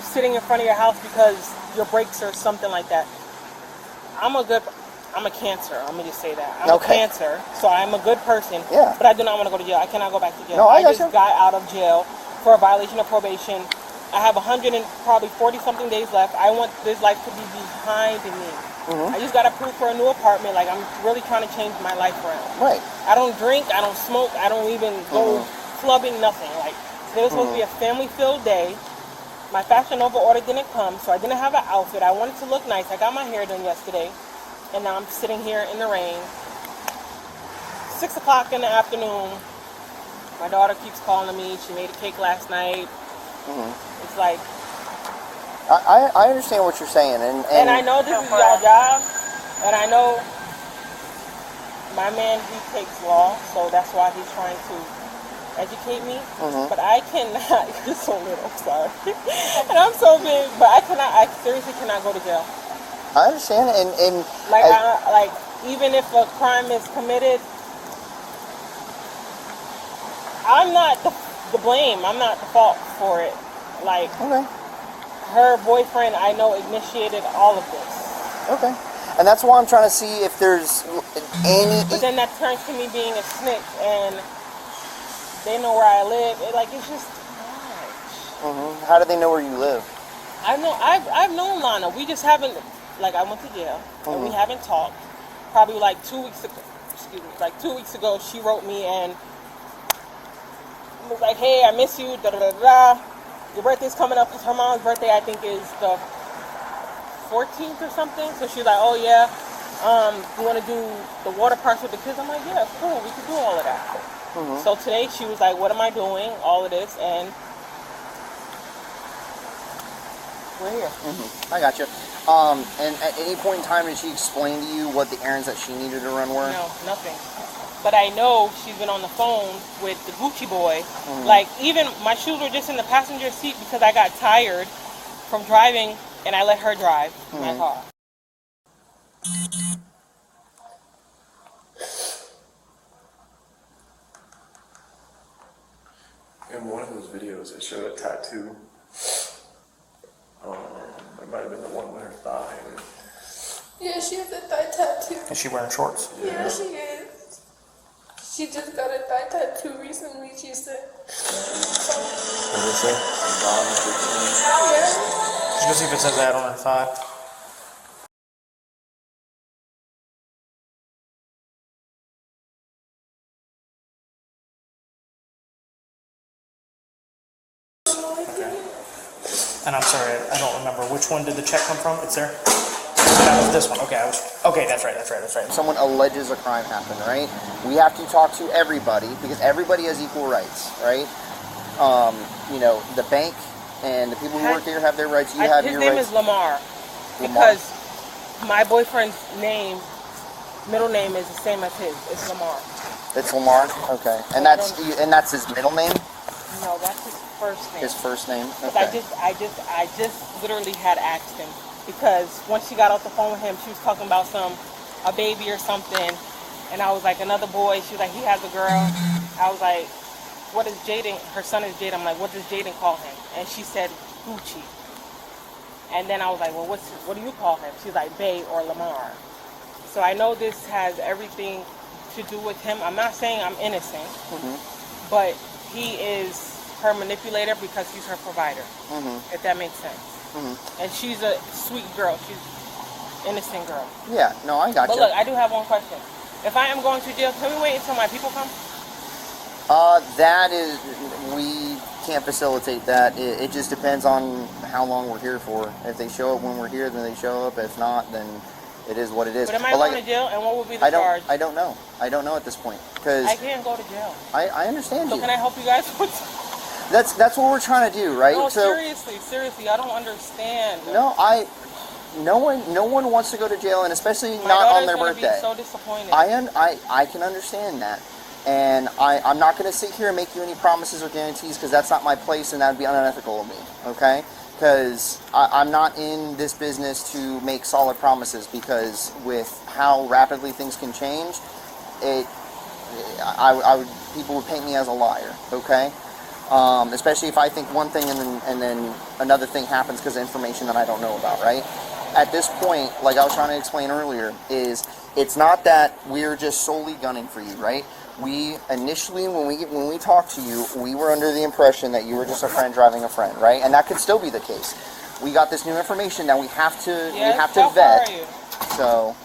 sitting in front of your house because your brakes or something like that. I'm a cancer. I'm going to just say that. I'm a cancer, so I'm a good person.
Yeah.
But I do not want to go to jail. I cannot go back to jail.
No, I
just got out of jail for a violation of probation. I have 100 and probably 40-something days left. I want this life to be behind me. I just got approved for a new apartment. Like, I'm really trying to change my life around.
Right.
I don't drink. I don't smoke. I don't even go clubbing, nothing. Like, today was supposed to be a family-filled day. My Fashion Nova order didn't come, so I didn't have an outfit. I wanted to look nice. I got my hair done yesterday. And now I'm sitting here in the rain. 6 o'clock in the afternoon. My daughter keeps calling me. She made a cake last night. It's like...
I understand what you're saying. And
I know this is y'all job. And I know my man, he takes law. So that's why he's trying to educate me. But I cannot... You're so little, I'm sorry. And I'm so big. But I seriously cannot go to jail.
I understand, and
like even if a crime is committed, I'm not the blame. I'm not the fault for it. Like her boyfriend, I know, initiated all of this.
Okay, and that's why I'm trying to see if there's any.
But then that turns to me being a snitch, and they know where I live. It's just too much.
How do they know where you live?
I know. I've known Lana. We just haven't. Like, I went to jail, and we haven't talked. Probably like 2 weeks ago, like 2 weeks ago, she wrote me and was like, hey, I miss you, da-da-da-da. Your birthday's coming up, because her mom's birthday, I think, is the 14th or something. So she's like, oh, yeah, you want to do the water parks with the kids? I'm like, yeah, cool, we can do all of that. So today, she was like, what am I doing? All of this, and we're here.
I got you. And at any point in time, did she explain to you what the errands that she needed to run were?
No, nothing. But I know she's been on the phone with the Gucci boy. Like, even my shoes were just in the passenger seat because I got tired from driving, and I let her drive my car.
In one of those videos, it showed a tattoo. It might have been the one with her thigh.
Yeah, she has a thigh tattoo.
Is she wearing shorts?
Yeah, she is. She just got a thigh tattoo recently, she said.
What did it say?
Yeah.
Did you see if it says that on her thigh? And I'm sorry, I don't remember. Which one did the check come from? It's there? That was this one. Okay, okay, that's right.
Someone alleges a crime happened, right? We have to talk to everybody because everybody has equal rights, right? The bank and the people who work here have their rights. You have your rights.
His name is Lamar. Because my boyfriend's middle name is the same as his. It's Lamar.
It's Lamar? Okay. And that's his middle name?
No, that's his first name.
His first name?
'Cause
Okay.
I just literally had asked him because once she got off the phone with him, she was talking about a baby or something, and I was like, another boy. She was like, he has a girl. I was like, what is Jaden? Her son is Jaden. I'm like, what does Jaden call him? And she said Gucci. And then I was like, well, what do you call him? She's like, Bay or Lamar. So I know this has everything to do with him. I'm not saying I'm innocent, but he is her manipulator because he's her provider, if that makes sense. And she's a sweet girl. She's an innocent girl.
Yeah, no, I got
But
you.
look, I do have one question. If I am going to jail, can we wait until my people come?
That is, we can't facilitate that. It just depends on how long we're here for. If they show up when we're here, then they show up. If not, then it is what it is.
But am I going to jail, and what will be the charge?
I don't know. I don't know at this point. Cause
I can't go to jail.
I understand you.
So can I help you guys with
That's what we're trying to do, right?
No,
So,
seriously, I don't understand.
no one wants to go to jail, and especially
My
not on their
daughter's
birthday.
gonna be so disappointed.
I can understand that. And I'm not going to sit here and make you any promises or guarantees because that's not my place and that would be unethical of me, okay? Because I'm not in this business to make solid promises because with how rapidly things can change, people would paint me as a liar, okay? Especially if I think one thing and then another thing happens because of information that I don't know about, right? At this point, like I was trying to explain earlier, it's not that we're just solely gunning for you, right? We initially, when we talked to you, we were under the impression that you were just a friend driving a friend, right? And that could still be the case. We got this new information that we have to vet. So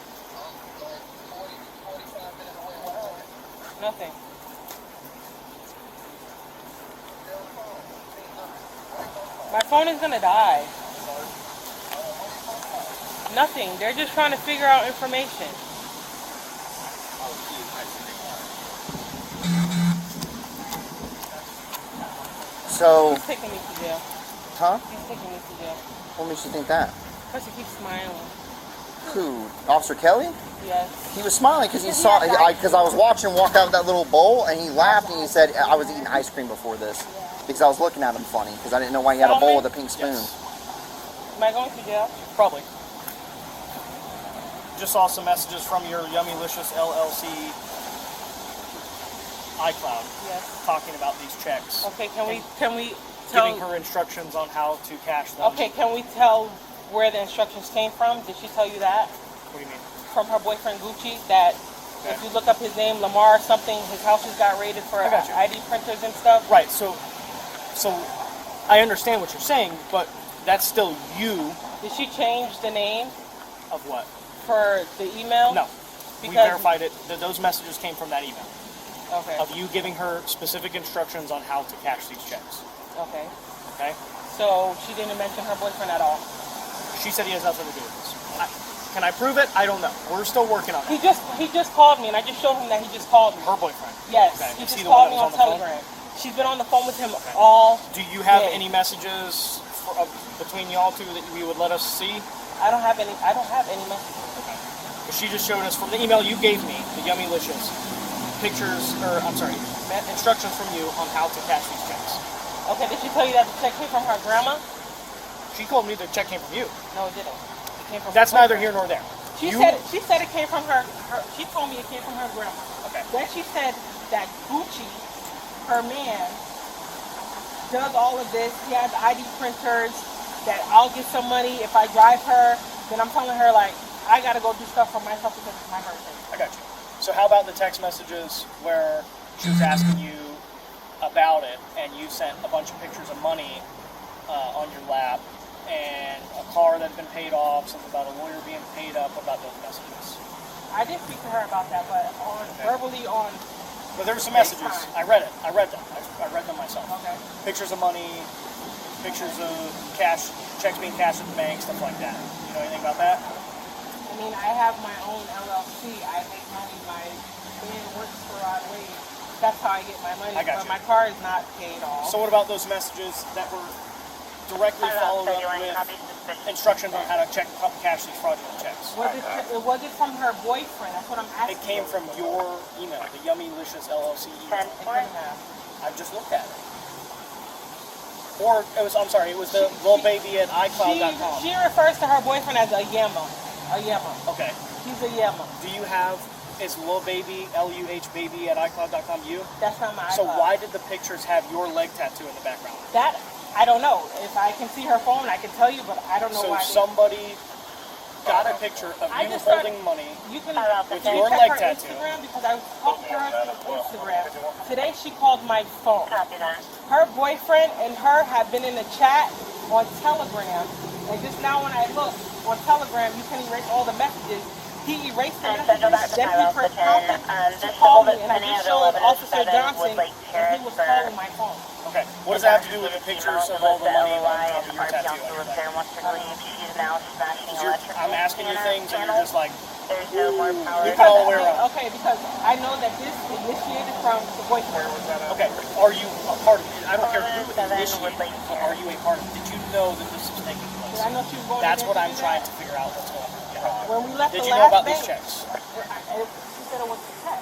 Nothing. My phone is gonna die. Nothing. They're just trying to figure out information.
So.
He's taking me to jail.
Huh?
He's taking me to jail.
What makes you think that?
Because he keeps smiling.
Who? Officer Kelly?
Yes.
He was smiling because he saw, because I was watching him walk out of that little bowl, and he laughed and he said, I was eating ice cream before this. Because I was looking at him funny, because I didn't know why he had a bowl with a pink spoon.
Am I going to jail?
Probably. Just saw some messages from your Yummylicious LLC iCloud talking about these checks.
Okay, can we tell...
Giving her instructions on how to cash them.
Okay, can we tell where the instructions came from? Did she tell you that?
What do you mean?
From her boyfriend Gucci, that if you look up his name, Lamar or something, his house just got raided for ID printers and stuff?
Right, so I understand what you're saying, but that's still you.
Did she change the name?
Of what?
For the email?
No. We verified it. Those messages came from that email.
Okay.
Of you giving her specific instructions on how to cash these checks.
Okay.
Okay?
So she didn't mention her boyfriend at all?
She said he has nothing to do with this. Can I prove it? I don't know. We're still working on it.
He just called me, and I just showed him that he just called me.
Her boyfriend?
Yes.
Okay.
He
Is
just
he the one
called me
that
on
was on the
Telegram. She's been on the phone with him all
Do you have
day.
any messages between y'all two that we would let us see?
I don't have any messages.
Okay. But she just showed us from the email you gave me, the Yummylicious, instructions from you on how to cash these checks.
Okay, did she tell you that the check came from her grandma?
She told me the check came from you.
No, it didn't. It came from
That's
her
neither
boyfriend.
here nor there.
She said it came from her. She told me it came from her grandma.
Okay.
Then she said that Gucci, her man, does all of this. He has ID printers. That I'll get some money if I drive her. Then I'm telling her like I gotta go do stuff for myself because it's my birthday.
I got you. So how about the text messages where she was asking you about it, and you sent a bunch of pictures of money on your lap, and a car that had been paid off, something about a lawyer being paid up, about those messages?
I did speak to her about that, but verbally on.
But there were some messages. I read it. I read them. I read them myself.
Okay.
Pictures of money, pictures of cash, checks being cashed at the bank, stuff like that. You know anything about that?
I mean, I have my own LLC. I make money. My man works for Rod Wave. That's how I get my money.
I got
but
you.
my car is not paid off.
So what about those messages that were directly followed up with instructions on how to cash these fraudulent checks?
Was it from her boyfriend? That's what I'm asking.
It came from your email, the Yummylicious LLC email. I just looked at it.
Or it was, I'm sorry, it was the little baby at iCloud.com.
She refers to her boyfriend as a Yama. A Yama.
Okay.
He's a Yama.
Do you have, is little baby, L-U-H baby at iCloud.com you?
That's not my
So
iCloud.
why did the pictures have your leg tattoo in the background?
That, I don't know. If I can see her phone, I can tell you, but I don't know why.
So somebody got a picture of you holding money
you can
with your leg
her
tattoo.
Instagram because I talked to her on Instagram. Today she called my phone. Her boyfriend and her have been in a chat on Telegram, and just now when I look on Telegram, you can erase all the messages. He erased the messages, then he pressed contact to call me, and I just showed Officer Johnson, and he was calling my phone.
Okay, what does that have to do with the pictures of all the money on top of your tattoo? I'm asking you things and you're just like, you put all the way around.
Okay, because I know that this initiated from the boyfriend.
Okay, are you a part of it? I don't care who initiated, but are you a part of it? Did you know that this was taking place?
I know she was going
That's what I'm trying to figure out what's going on.
When we left
Did
the
you know
last
about
bank,
these checks?
She said it was a check.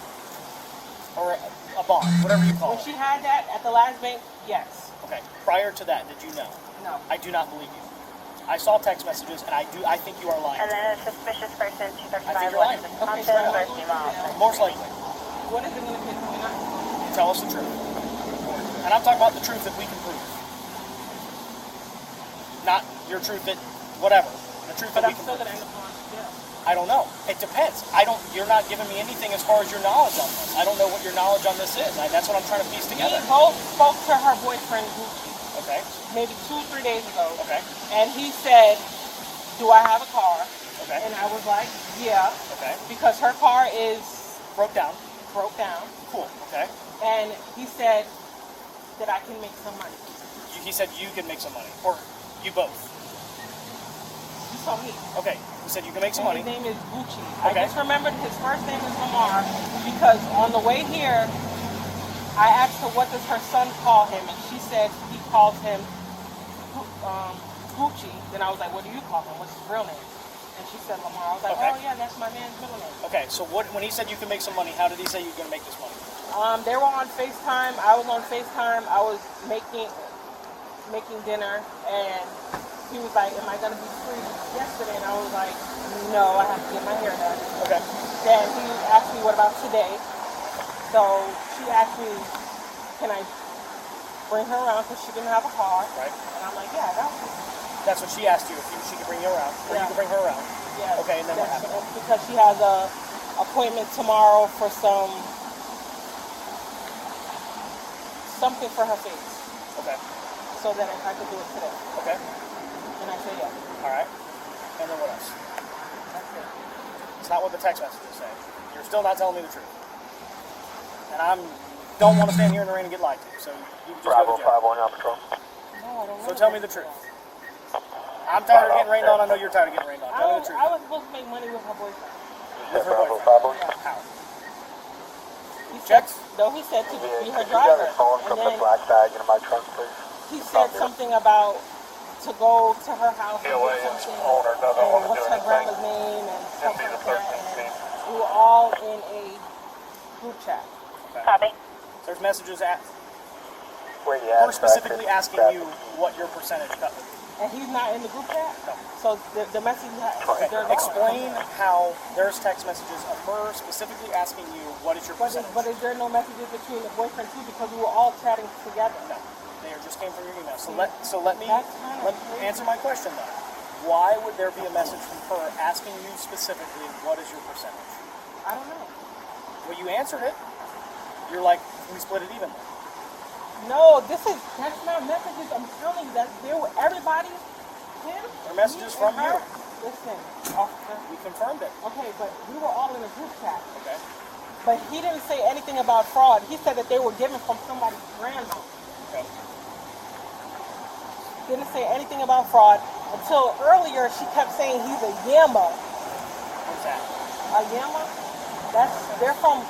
Or a bond, whatever you call
When
it.
she had that at the last bank, yes.
Okay, prior to that, did you know?
No.
I do not believe you. I saw text messages, and I think you are lying.
And then a suspicious person, 235
I think you're lying. Most likely.
What is it going to be?
Tell us the truth. And I'm talking about the truth that we can prove. Not your truth that, whatever. The truth that we can prove. I don't know. It depends. You're not giving me anything as far as your knowledge on this. I don't know what your knowledge on this is. That's what I'm trying to piece together.
We both spoke to her boyfriend, Gucci.
Okay.
Maybe 2 or 3 days ago.
Okay.
And he said, do I have a car?
Okay.
And I was like, yeah.
Okay.
Because her car is
broke down.
Cool.
Okay.
And he said that I can make some money.
He said you can make some money. Or you both.
You told me.
Okay. He said you can make some money.
His name is Gucci.
Okay.
I just remembered his first name is Lamar because on the way here, I asked her what does her son call him, and she said he calls him Gucci. Then I was like, what do you call him? What's his real name? And she said Lamar. I was like, oh yeah, that's my man's middle name.
Okay, so when he said you can make some money, how did he say you were going to make this money?
They were on FaceTime. I was on FaceTime. I was making dinner, and he was like, am I going to be free yesterday? And I was like, no, I have to get my hair done.
Okay.
Then he asked me, what about today? So she asked me, can I bring her around because she didn't have a car?
Right.
And I'm like, yeah, I got you.
That's what she asked you, if she could bring you around, or you could bring her around.
Yeah.
Okay, and then what happened?
Because she has a appointment tomorrow for something for her face.
Okay.
So that I could do it today.
Okay.
And I said, yeah.
All right. And then what else?
That's it.
It's not what the text messages say. You're still not telling me the truth. And don't want to stand here in the rain and get lied to. So you just
Bravo
go to jail.
51 on patrol.
No, I don't know.
So tell me the truth. I'm tired of getting rained on. I know you're tired of getting rained on. Tell me the truth.
I was supposed to make money with her boyfriend.
With her
Bravo
boyfriend.
51.
How?
Checks? No, he said to be her driver.
Phone
And
from the
then
black bag in my trunk, please.
he said something about to go to her house and do something. And what's her grandma's name and stuff like that. And we were all in a group chat.
Okay.
Copy.
There's messages at.
Where you at?
We're specifically asking you what your percentage cut would be.
And he's not in the group chat?
No.
So the message
Okay.
they're gone.
Explain how there's text messages of her specifically asking you what is your percentage.
But is there no messages between the boyfriend too? Because we were all chatting together.
No. They just came from your email. So let me answer my question though. Why would there be a message from her asking you specifically what is your percentage?
I don't know.
Well, you answered it. You're like, we split it evenly.
No, that's not messages. I'm telling you that there were everybody. Him.
They're messages from you.
Listen, officer.
We confirmed it.
Okay, but we were all in a group chat.
Okay.
But he didn't say anything about fraud. He said that they were given from somebody's grandma.
Okay.
Didn't say anything about fraud until earlier she kept saying he's a Yama.
What's that?
A Yama? They're from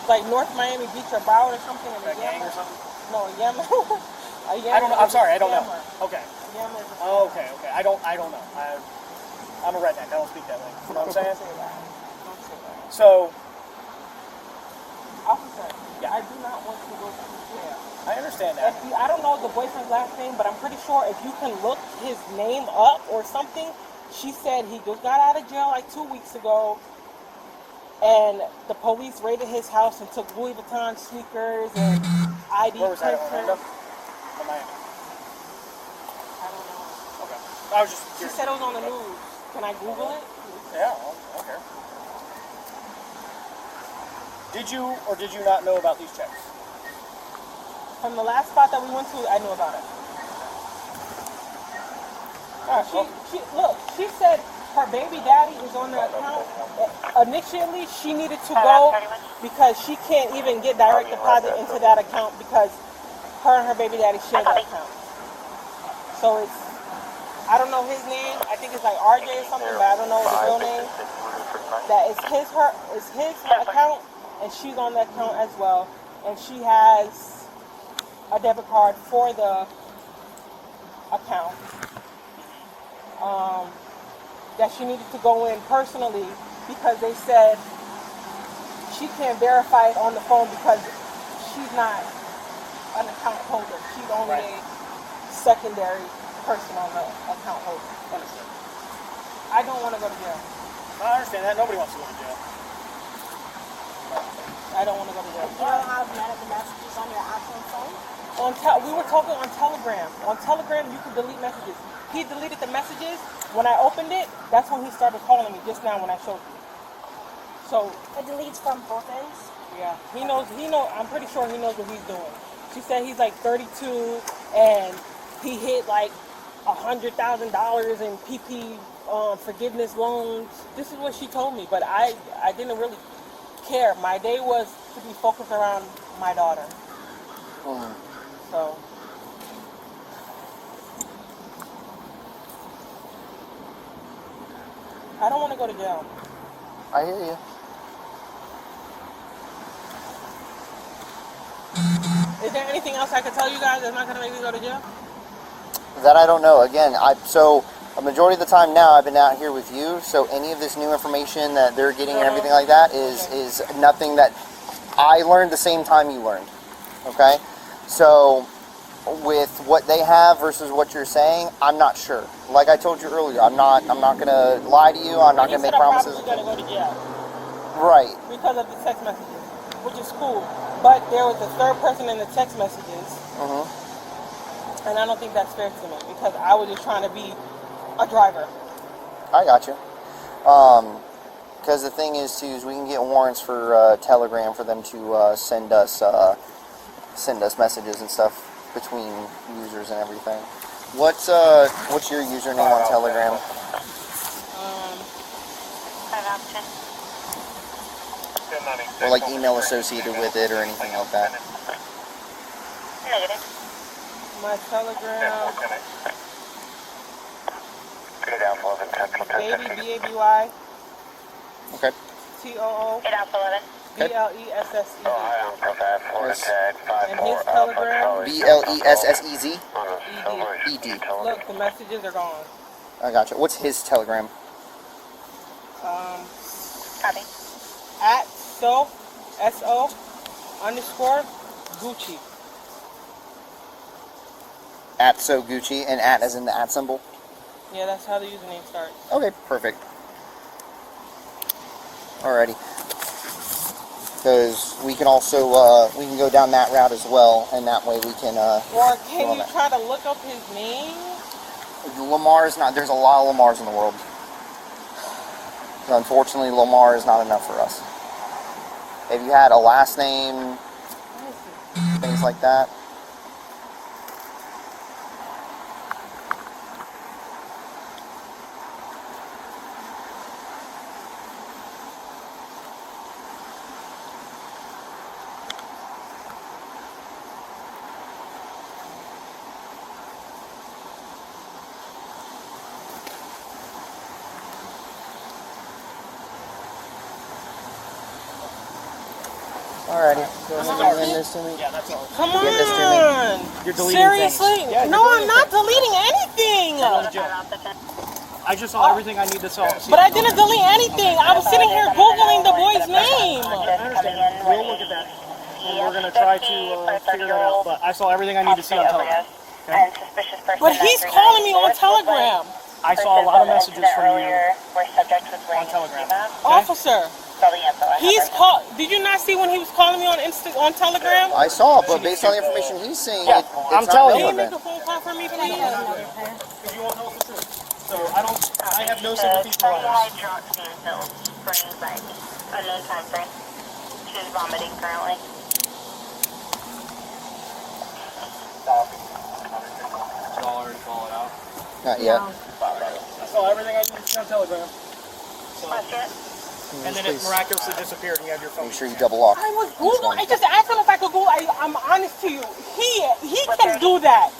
like North Miami Beach or Broward or something.
A gang or something?
No, a Yama. A Yama.
I don't know. I'm sorry. I don't know.
Scammer.
Okay.
A Yama is a
Oh, okay. I don't know. I'm a redneck. I don't speak that way. You know what I'm saying?
Don't say that. Don't say that.
So.
Officer,
Yeah.
I do not want to go to jail.
I understand that.
I don't know the boyfriend's last name, but I'm pretty sure if you can look his name up or something, she said he just got out of jail like 2 weeks ago, and the police raided his house and took Louis Vuitton sneakers and ID.
Where was that, Orlando? Or Miami?
I don't know.
Okay. I was just
She said it was on the news. Can I Google it?
Yeah, okay. Did you or did you not know about these checks?
From the last spot that we went to, I knew about it. She said her baby daddy is on the account. Initially, she needed to go because she can't even get direct deposit into that account because her and her baby daddy share that account. So it's, I don't know his name. I think it's like RJ or something, but I don't know the real name. That is his account, and she's on that account as well. And she has a debit card for the account. That she needed to go in personally because they said she can't verify it on the phone because she's not an account holder. She's only a secondary person on the account holder.
Understood.
I don't want to go to jail.
I understand that. Nobody wants to go to jail.
I don't want to go to jail.
You don't have none of the messages on your actual phone?
We were talking on Telegram. On Telegram, you can delete messages. He deleted the messages. When I opened it, that's when he started calling me just now when I showed you. So
it deletes from both ends?
Yeah, he knows, I'm pretty sure he knows what he's doing. She said he's like 32 and he hit like $100,000 in PP forgiveness loans. This is what she told me, but I didn't really care. My day was to be focused around my daughter. So I don't want to go to jail.
I hear you.
Is there anything else I can tell you guys that's not going to make me go to jail?
That I don't know. Again, so a majority of the time now I've been out here with you, so any of this new information that they're getting and everything like that is nothing that I learned the same time you learned. Okay? So with what they have versus what you're saying, I'm not sure. Like I told you earlier, I'm not gonna lie to you. I'm not gonna make promises.
I'm probably gonna go to jail.
Right.
Because of the text messages, which is cool. But there was a third person in the text messages, and I don't think that's fair to me because I was just trying to be a driver.
I got you. Because the thing is, too, is we can get warrants for Telegram for them to send us messages and stuff between users and everything. What's your username on Telegram? Or like email associated with it or anything like that?
Negative.
My Telegram. Baby, B-A-B-Y.
Okay.
T-O-O.
8-11.
B-L-E-S-S-E-Z. And his
Oh,
Telegram.
B-L-E-S-S-E-Z?
E-D. Look, the messages are gone.
I gotcha. What's his Telegram?
Copy.
At _SO_ Gucci.
At so Gucci, and at as in the at symbol?
Yeah, that's how the username starts.
Okay, perfect. Alrighty. Because we can also, we can go down that route as well, and that way we can,
Or can you try to look up his name?
Lamar is not, there's a lot of Lamars in the world. So unfortunately, Lamar is not enough for us. If you had a last name, things like that. Alrighty. Go ahead and send this to me.
Yeah, that's all.
Come
Get this to me.
on!
You're deleting
Seriously?
things. Yeah,
No, I'm not deleting anything!
I just saw everything I need to saw.
But I didn't delete anything. I was sitting here Googling the boy's name.
I understand. We'll look at that. and we're going to try to figure that out. But I saw everything I need to see on Telegram. Okay?
But he's calling me on Telegram.
I saw a lot of messages from you on Telegram. Okay?
Officer, he's call. Did you not see when he was calling me on Telegram?
I saw, but based on the information he's saying,
Yeah, I'm telling you.
Can you make a phone call for me, please?
Because you won't tell us the truth. So I have no sympathy for liars.
Unknown time frame. She's vomiting currently.
Did y'all already call it out?
Not yet.
I saw everything I need to see on Telegram. And then it miraculously disappeared and you have your phone.
Make sure you double lock.
I was Googling. I just asked him if I could Google. I'm honest to you. He can do that.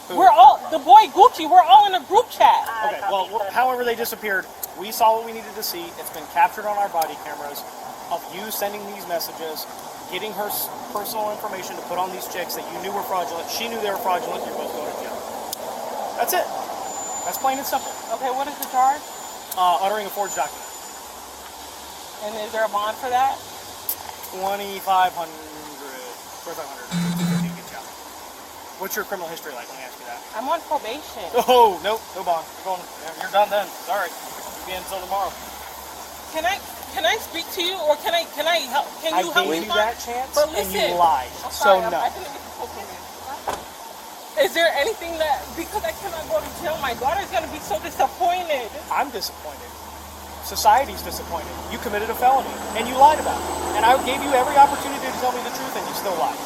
We're all, the boy Gucci, we're all in a group chat.
Okay, well, however they disappeared, we saw what we needed to see. It's been captured on our body cameras of you sending these messages, getting her personal information to put on these chicks that you knew were fraudulent. She knew they were fraudulent. You're both going to jail. That's it. That's plain and simple.
Okay, what is the charge?
Uttering a forged document.
And is there a bond for that?
$2,500. $2,500. Get you out. What's your criminal history like? Let me ask you that.
I'm on probation.
Oh, nope, no bond. You're done then. Sorry. You'll be in until tomorrow.
Can I speak to you, or can I help? Can you help me?
I gave you that chance,
but
and
listen,
you lied.
Sorry,
so no.
Is there anything that, because I cannot go to jail, my daughter's going to be so disappointed.
I'm disappointed. Society's disappointed. You committed a felony, and you lied about it. And I gave you every opportunity to tell me the truth, and you still lied.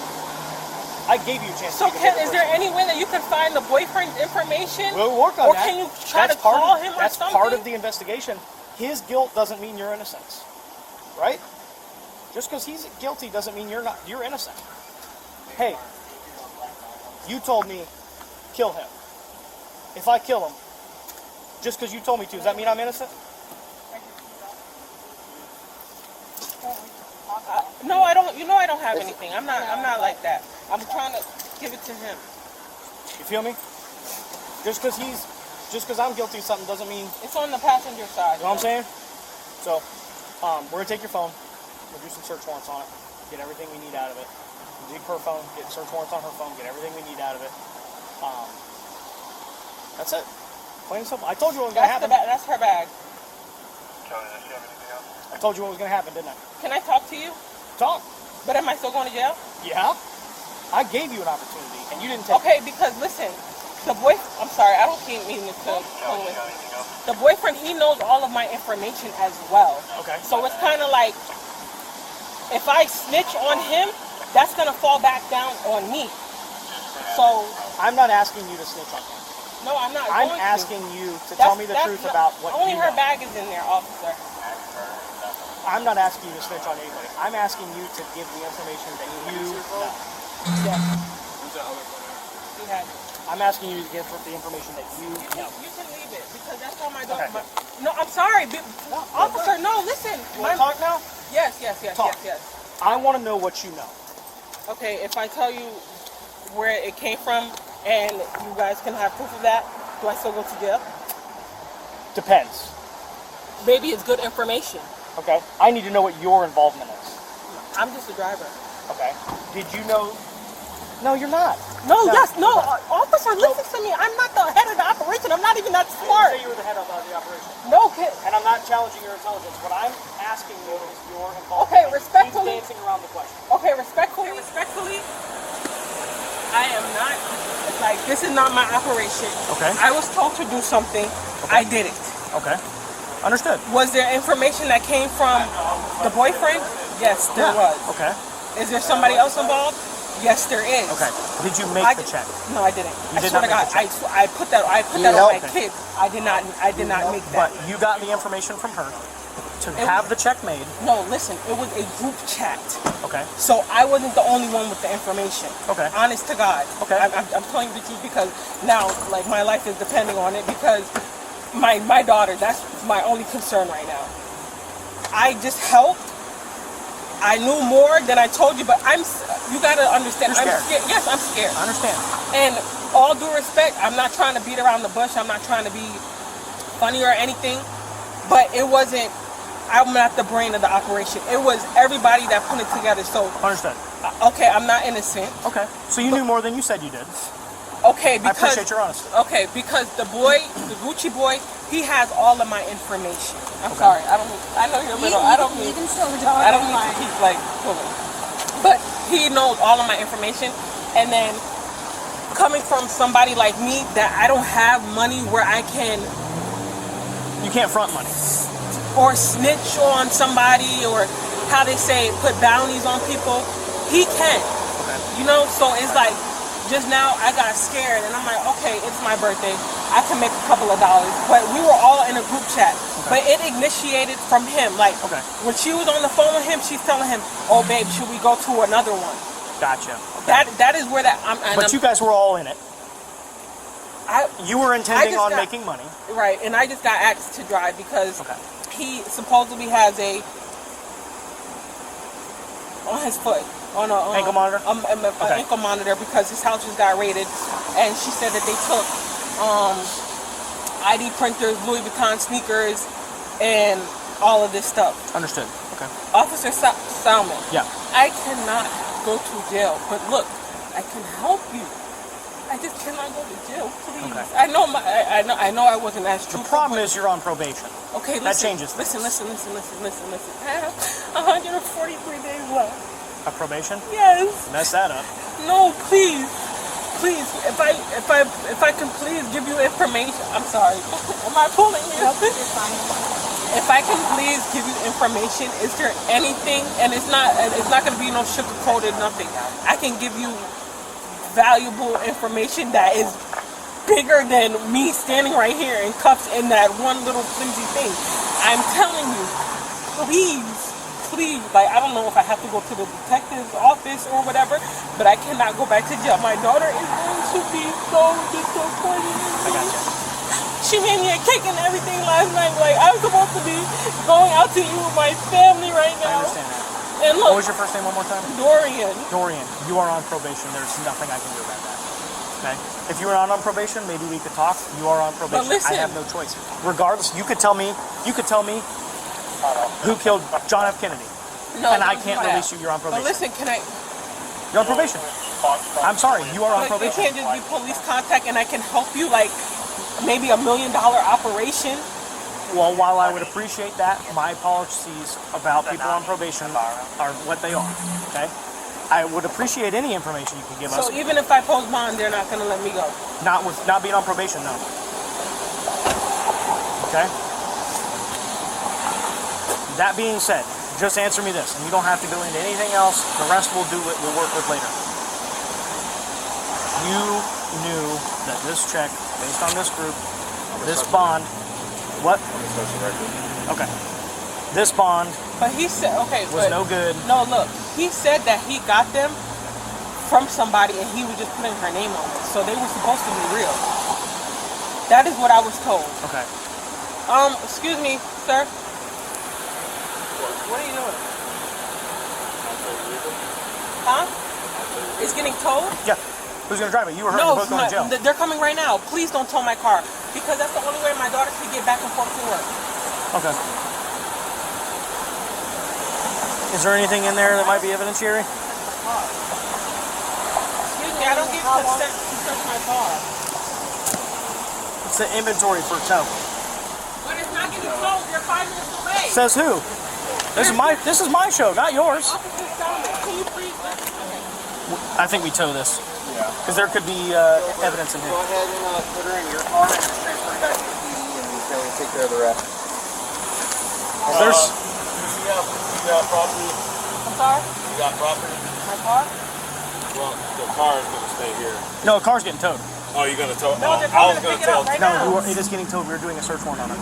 I gave you a chance.
So is there any way that you can find the boyfriend's information?
We'll work on that.
Or can you try to call him or something?
That's part of the investigation. His guilt doesn't mean your innocence, right? Just because he's guilty doesn't mean you're innocent. Hey, you told me, kill him. If I kill him, just because you told me to, does that mean I'm innocent?
No, I don't. You know, I don't have anything. I'm not like that. I'm trying to give it to him.
You feel me? Just because I'm guilty of something doesn't mean
it's on the passenger side.
You know what I'm saying? So, we're gonna take your phone. We'll do some search warrants on it. Get everything we need out of it. Dig her phone. Get search warrants on her phone. Get everything we need out of it. That's it. Plain and simple. I told you what was gonna happen.
That's her bag.
I told you what was gonna happen, didn't I?
Can I talk to you?
Talk.
But am I still going to jail?
Yeah. I gave you an opportunity, and you didn't take it.
Okay, because listen, I'm sorry, I don't keep meaning to pull with. The boyfriend, he knows all of my information as well.
Okay.
So it's kind of like, if I snitch on him, that's going to fall back down on me. So
I'm not asking you to snitch on him.
No, I'm not.
I'm asking you to tell me the truth about what
only
you
her
know.
bag is in there, officer.
I'm not asking you to snitch on anybody. I'm asking you to give the information that you know.
Yes.
Who's that other one?
He had it.
I'm asking you to give the information that you know.
You can leave it, because that's all my daughter.
Okay.
No, I'm sorry. Officer, no, listen.
You want to talk now?
Yes.
Talk.
Yes.
I want to know what you know.
Okay, if I tell you where it came from and you guys can have proof of that, do I still go to jail?
Depends.
Maybe it's good information.
Okay. I need to know what your involvement is.
I'm just a driver.
Okay. Did you know? No, you're not.
No. Officer, listen to me. I'm not the head of the operation. I'm not even that smart.
You say you were the head of the operation.
No, kid.
And I'm not challenging your intelligence. What I'm asking you is your involvement.
Okay, respectfully.
Keep dancing around the question.
Okay, respectfully, I am not, like, this is not my operation.
Okay.
I was told to do something. Okay. I did it.
Okay. Understood.
Was there information that came from the boyfriend? Yes, there was.
Okay.
Is there somebody else involved? Yes, there is.
Okay. Did you make the check?
No, I didn't.
You did not make the check.
I put that on my kids. I did not make that.
But you got the information from her to have the check made.
No, listen, it was a group chat.
Okay.
So I wasn't the only one with the information.
Okay.
Honest to God.
Okay.
I'm telling you the truth, because now, like, my life is depending on it, because my daughter, that's my only concern right now. I just helped. I knew more than I told you, but you gotta understand.
You're scared.
I'm scared. Yes, I'm scared.
I understand.
And all due respect, I'm not trying to beat around the bush. I'm not trying to be funny or anything, but it wasn't, I'm not the brain of the operation. It was everybody that put it together. So
Understood.
Okay, I'm not innocent.
Okay. So you knew more than you said you did.
Okay, because
I appreciate your honesty.
Okay, because the Gucci boy, he has all of my information. I'm sorry. I know you're little. I don't mean to keep like pulling. But he knows all of my information, and then coming from somebody like me that I don't have money where I can.
You can't front money.
Or snitch on somebody, or how they say put bounties on people. He can.
Okay.
You know, so it's like just now I got scared and I'm like, okay, it's my birthday. I can make a couple of dollars. But we were all in a group chat.
Okay.
But it initiated from him. Like when she was on the phone with him, she's telling him, oh babe, should we go to another one?
Gotcha. Okay.
That is where
But you guys were all in it. You were intending on making money.
Right, and I just got asked to drive because he supposedly has on his foot. On a
ankle monitor?
Ankle monitor because his house just got raided, and she said that they took ID printers, Louis Vuitton sneakers, and all of this stuff.
Understood. Okay.
Officer Salmon.
Yeah.
I cannot go to jail, but look, I can help you. I just cannot go to jail, please. Okay. I know I wasn't as truthful.
The problem is you're on probation.
Okay,
that changes things.
Listen. I have 143 days left.
A probation?
Yes.
Mess that up.
No, please. If I can please give you information. I'm sorry. Am I pulling you? If I can please give you information, is there anything? And it's not going to be no sugar coated nothing. I can give you valuable information that is bigger than me standing right here in cuffs in that one little flimsy thing. I'm telling you, please, like, I don't know if I have to go to the detective's office or whatever, but I cannot go back to jail. My daughter is going to be so disappointed.
I got you.
She made me a cake and everything last night. Like, I'm supposed to be going out to eat with my family right now.
I understand that.
And look,
what was your first name one more time?
Dorian.
Dorian, you are on probation. There's nothing I can do about that. Okay? If you were not on probation, maybe we could talk. You are on probation.
But listen,
I have no choice. Regardless, you could tell me who killed John F. Kennedy.
No,
and I can't release you. You're on probation.
But listen,
You're on probation. I'm sorry. You are on probation.
You can't just be police contact and I can help you, like, maybe $1 million operation.
Well, while I would appreciate that, my policies about people on probation are what they are, okay? I would appreciate any information you can give us.
So even if I post bond, they're not going to let me go?
Not being on probation, no. Okay? That being said, just answer me this, and you don't have to go into anything else. The rest we'll work with later. You knew that this check, based on this group, this bond, what? Okay. This bond
but he said,
was no good.
No, look, he said that he got them from somebody and he was just putting her name on it. So they were supposed to be real. That is what I was told.
Okay.
Excuse me, sir. What are you doing? Huh? It's getting towed?
Yeah. Who's going to drive it? You or her? You're both going to jail.
They're coming right now. Please don't tow my car. Because that's the only way my daughter can get back and forth to work.
Okay. Is there anything in there that might be evidentiary?
Excuse me, I don't give consent to search my car.
It's the inventory for tow.
But it's not getting towed. You're 5 minutes away.
Says who? This is my show, not yours.
Can you please?
I think we tow this.
Yeah.
Because there could be evidence in here.
Go ahead and put her in your car and transfer her back to the PD, and they'll take care of the rest.
You got property?
I'm sorry?
You got property?
My car?
Well, the car is going to stay here.
No, the car's getting towed.
Oh, you're going to tow?
No, they're
I was
going to
going to
pick it up right now.
No, it is getting towed. We're doing a search warrant on it.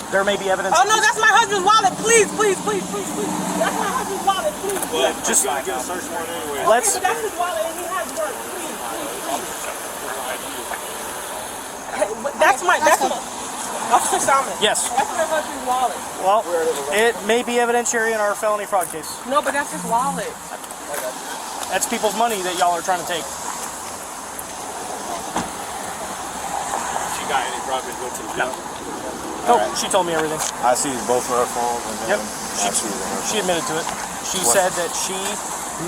There may be evidence.
Oh, no, that's my husband's wallet. Please. That's my husband's wallet, please.
Well, just got to get a search warrant anyway.
Okay, but that's his wallet and he has work. Please. That's my Officer Salmon.
Yes.
That's my husband's wallet.
Well, it may be evidentiary in our felony fraud case.
No, but that's his wallet.
That's people's money that y'all are trying to take.
She got any property to go to the jail?
Oh,
Alright.
she told me everything.
I see both of her phones and then
Yep.
absolutely her
She admitted to it. She
What?
said that she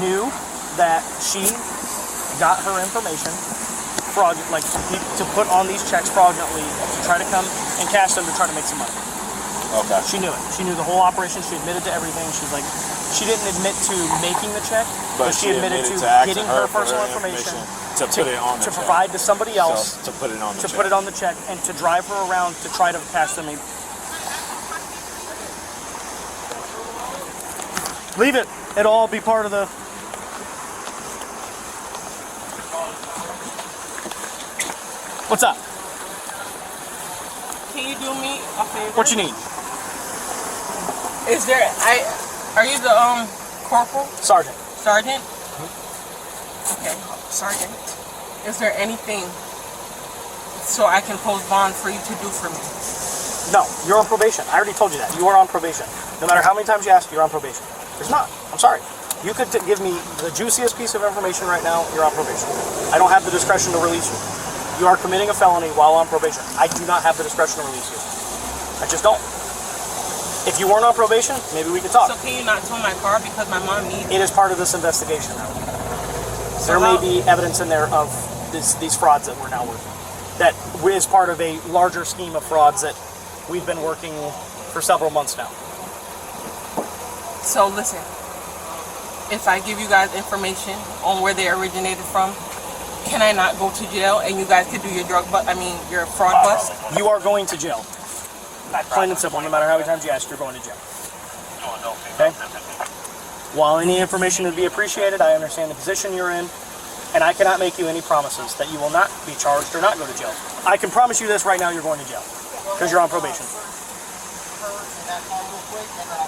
knew that she got her information like to put on these checks fraudulently to try to come and cash them to try to make some money.
Okay.
She knew it. She knew the whole operation. She admitted to everything. She's like, she didn't admit to making the check, but she admitted to
asking
getting her
for
personal information
to put it on the
to
check.
provide to somebody else
So, to put it on the
to
check.
put it on the check and to drive her around to try to cash them. Leave it. It'll all be part of the. What's up?
Can you do me a favor?
What you need?
Is there are you the corporal?
Sergeant.
Sergeant? Okay, sergeant. Is there anything so I can post bond for you to do for me?
No, you're on probation. I already told you that. You are on probation. No matter how many times you ask, you're on probation. There's not. I'm sorry. You could give me the juiciest piece of information right now, you're on probation. I don't have the discretion to release you. You are committing a felony while on probation. I do not have the discretion to release you. I just don't. If you weren't on probation, maybe we could talk.
So can you not tow my car because my mom needs
It is part of this investigation now. There may be evidence in there of these frauds that we're now working. That is part of a larger scheme of frauds that we've been working for several months now.
So listen, if I give you guys information on where they originated from, can I not go to jail and you guys could do your your fraud bust?
You are going to jail. Plain and simple. No matter how many times you ask, you're going to jail. Okay? While any information would be appreciated, I understand the position you're in, and I cannot make you any promises that you will not be charged or not go to jail. I can promise you this right now, you're going to jail because you're on probation.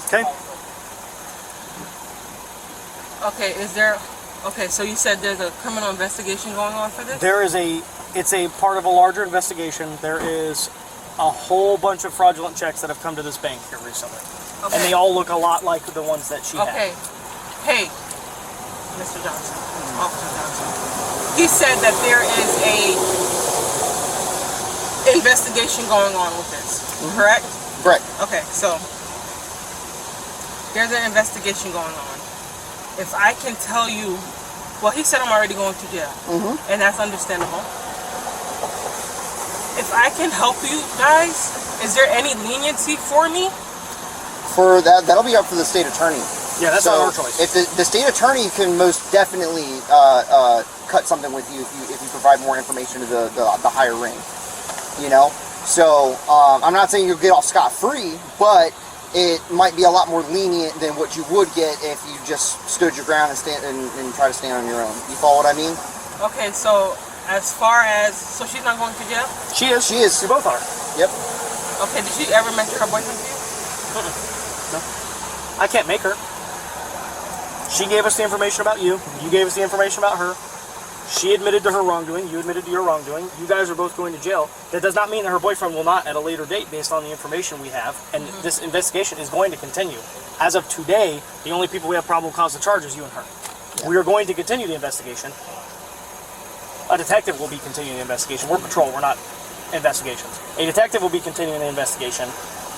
Okay?
Okay, so you said there's a criminal investigation going on for this?
It's a part of a larger investigation. There is a whole bunch of fraudulent checks that have come to this bank here recently.
Okay.
And they all look a lot like the ones that she had.
Okay. Hey, Mr. Johnson, Officer Johnson. He said that there is a investigation going on with this, correct?
Correct.
Okay, so there's an investigation going on. If I can tell you, well, he said I'm already going to jail, and that's understandable. If I can help you guys, is there any leniency for me?
For that'll be up for the state attorney.
Yeah, that's not our choice.
If the state attorney can most definitely cut something with you if you provide more information to the higher rank, you know. So I'm not saying you'll get off scot-free, but it might be a lot more lenient than what you would get if you just stood your ground and try to stand on your own. You follow what I mean?
Okay, so as far as she's not going to jail?
She is.
She is.
You both are.
Yep.
Okay, did she ever mention her boyfriend to you?
No. I can't make her. She gave us the information about you. You gave us the information about her. She admitted to her wrongdoing. You admitted to your wrongdoing. You guys are both going to jail. That does not mean that her boyfriend will not at a later date based on the information we have. And this investigation is going to continue. As of today, the only people we have probable cause to charge is you and her. Yeah. We are going to continue the investigation. A detective will be continuing the investigation. We're patrol. We're not investigations. A detective will be continuing the investigation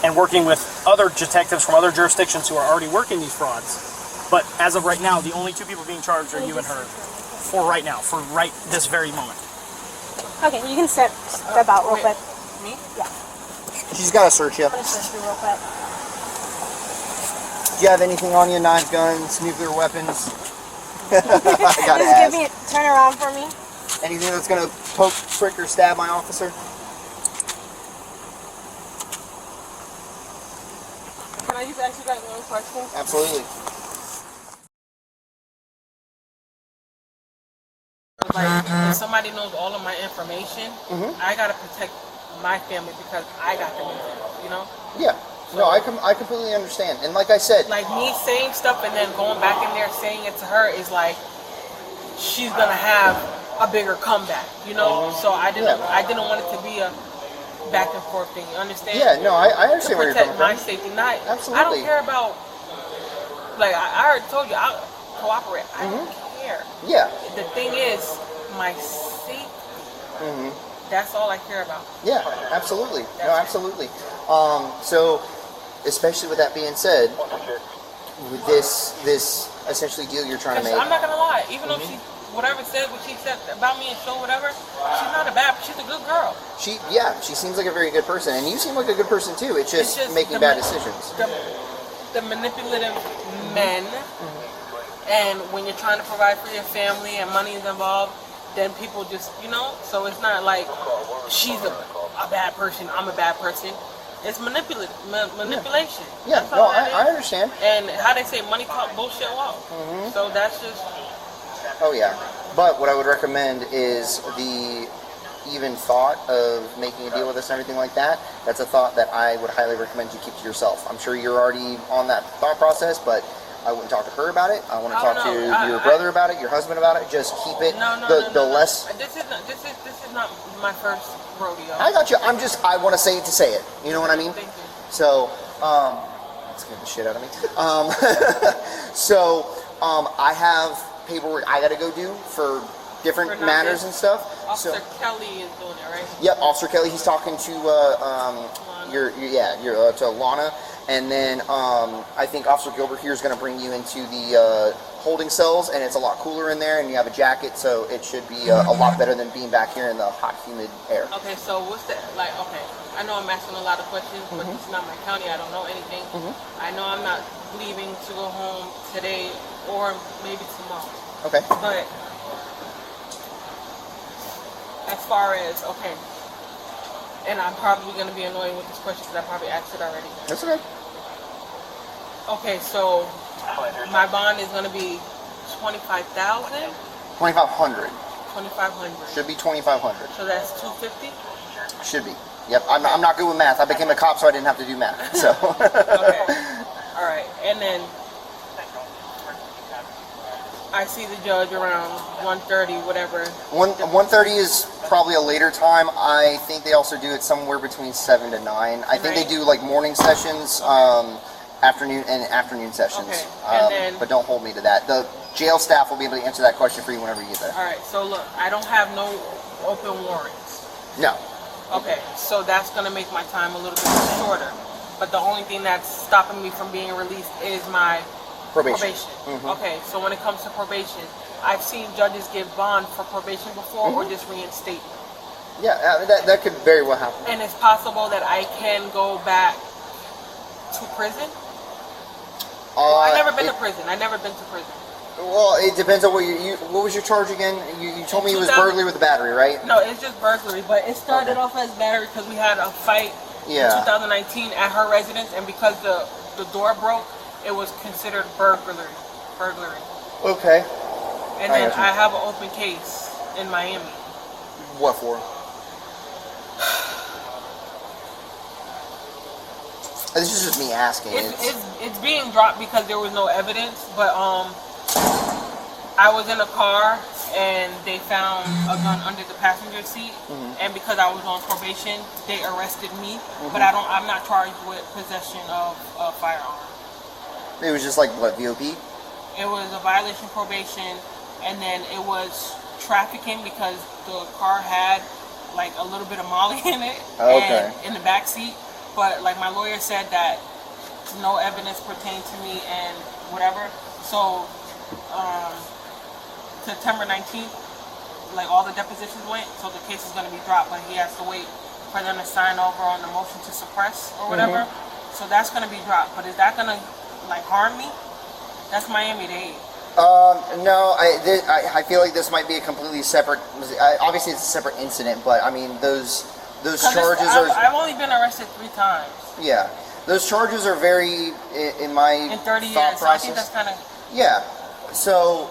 and working with other detectives from other jurisdictions who are already working these frauds. But as of right now, the only two people being charged are you and her. For right now, for right this very moment.
Okay, you can step out real quick.
Me?
Yeah.
She's got to search you.
I'm gonna search you real quick.
Do you have anything on you? Knives, guns, nuclear weapons? I gotta
Just
ask.
turn around for me.
Anything that's gonna poke, prick, or stab my officer?
Can I just ask you guys one question?
Absolutely.
Like, if somebody knows all of my information, I gotta protect my family because I got them in there, you know?
Yeah. No, I completely understand. And like I said,
like me saying stuff and then going back in there saying it to her is like she's gonna have a bigger comeback, you know? So I didn't want it to be a back and forth thing. You understand?
Yeah, no, I understand where you're coming from.
To protect my safety, not
absolutely.
I don't care about I already told you I'll cooperate. I don't care.
Yeah.
The thing is my safety. That's all I care about.
Yeah, absolutely. No, absolutely. So, especially with that being said, with this essentially deal you're trying to make.
I'm not gonna lie. Even though she whatever said what she said about me and show whatever, she's not a bad. She's a good girl.
She seems like a very good person, and you seem like a good person too. It's just making bad decisions.
The manipulative men, and when you're trying to provide for your family and money is involved, then people just, so it's not like she's a bad person, I'm a bad person. It's manipulation.
Yeah, no, I understand.
And how they say, money talk, bullshit walk. So that's just...
Oh, yeah. But what I would recommend is the even thought of making a deal with us and everything like that. That's a thought that I would highly recommend you keep to yourself. I'm sure you're already on that thought process, but I wouldn't talk to her about it. I want to talk to your brother about it, your husband about it. Just keep it less.
This is not my first rodeo.
I got you. I want to say it to say it. You know what I mean?
Thank you.
So, scared the shit out of me. I have paperwork I got to go do for different matters and stuff.
Officer Kelly is doing it, right?
Yep, Officer Kelly. He's talking to to Lana, and then I think Officer Gilbert here is going to bring you into the holding cells, and it's a lot cooler in there, and you have a jacket, so it should be a lot better than being back here in the hot, humid air.
Okay, so what's that like? Okay, I know I'm asking a lot of questions, but this is not my county. I don't know anything. I know I'm not leaving to go home today or maybe tomorrow.
Okay.
But as far as, and I'm probably going to be annoying with this question because I probably asked it already.
That's okay.
Okay, so my bond is going to be $25,000? $2,500. $2,500.
Should be $2,500.
So that's $250?
Should be. Yep. I'm not good with math. I became a cop, so I didn't have to do math. So.
Okay. All right. And then I see the judge around 1:30, whatever.
1:30 is probably a later time. I think they also do it somewhere between 7 to 9. I think they do like morning sessions, afternoon sessions.
Okay. And then,
but don't hold me to that. The jail staff will be able to answer that question for you whenever you get there.
All right. So look, I don't have no open warrants.
No.
Okay. So that's gonna make my time a little bit shorter. But the only thing that's stopping me from being released is my probation. Okay, so when it comes to probation, I've seen judges give bond for probation before or just reinstate.
Yeah, that could very well happen.
And it's possible that I can go back to prison? I've never been to prison.
Well, it depends on what what was your charge again? You told me it was burglary with a battery, right?
No, it's just burglary, but it started off as battery because we had a fight in 2019 at her residence, and because the door broke, it was considered burglary.
Okay.
And then I have an open case in Miami.
What for? This is just me asking.
It's being dropped because there was no evidence, but I was in a car and they found a gun under the passenger seat, and because I was on probation, they arrested me. But I'm not charged with possession of a firearm.
It was just like what, VOP?
It was a violation of probation, and then it was trafficking because the car had like a little bit of Molly in it, and in the back seat. But like my lawyer said that no evidence pertained to me and whatever. So September 19th, like all the depositions went, so the case is going to be dropped, but he has to wait for them to sign over on the motion to suppress or whatever. So that's going to be dropped. But is that going to like harm me? That's Miami-Dade.
No, I feel like this might be a completely separate. Obviously, it's a separate incident, but I mean those charges are.
I've only been arrested 3 times.
Yeah, those charges are very in
30 years. So I think that's kind of.
Yeah, so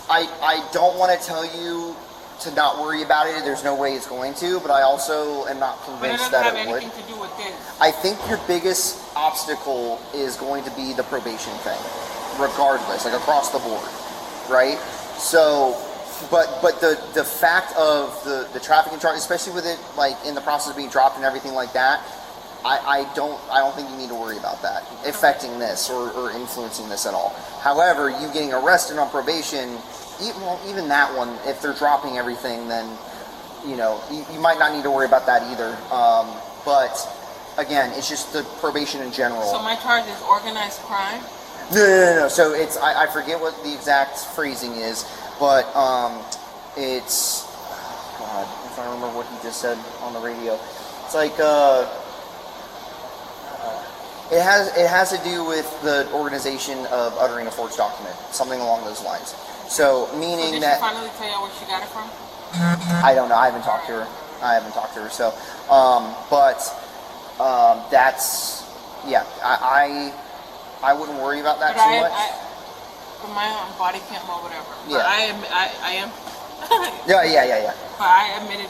I don't want to tell you to not worry about it. There's no way it's going to, but I also am not convinced that it would.
But it doesn't have anything to do with this.
I think your biggest obstacle is going to be the probation thing, regardless, like across the board, right? So, but the fact of the trafficking charge, especially with it like in the process of being dropped and everything like that, I don't think you need to worry about that affecting this or influencing this at all. However, you getting arrested on probation, even that one, if they're dropping everything, then you know, you might not need to worry about that either. But again, it's just the probation in general.
So my charge is organized crime?
No. So it's, I forget what the exact phrasing is, but it's, oh God, if I remember what he just said on the radio. It's like, it has to do with the organization of uttering a forged document, something along those lines. So meaning
did
that.
She finally tell you where she got it from?
I don't know. I haven't talked to her. So, that's, yeah. I wouldn't worry about that too much.
For my body cam or whatever.
Yeah.
But I am.
Yeah.
But I admitted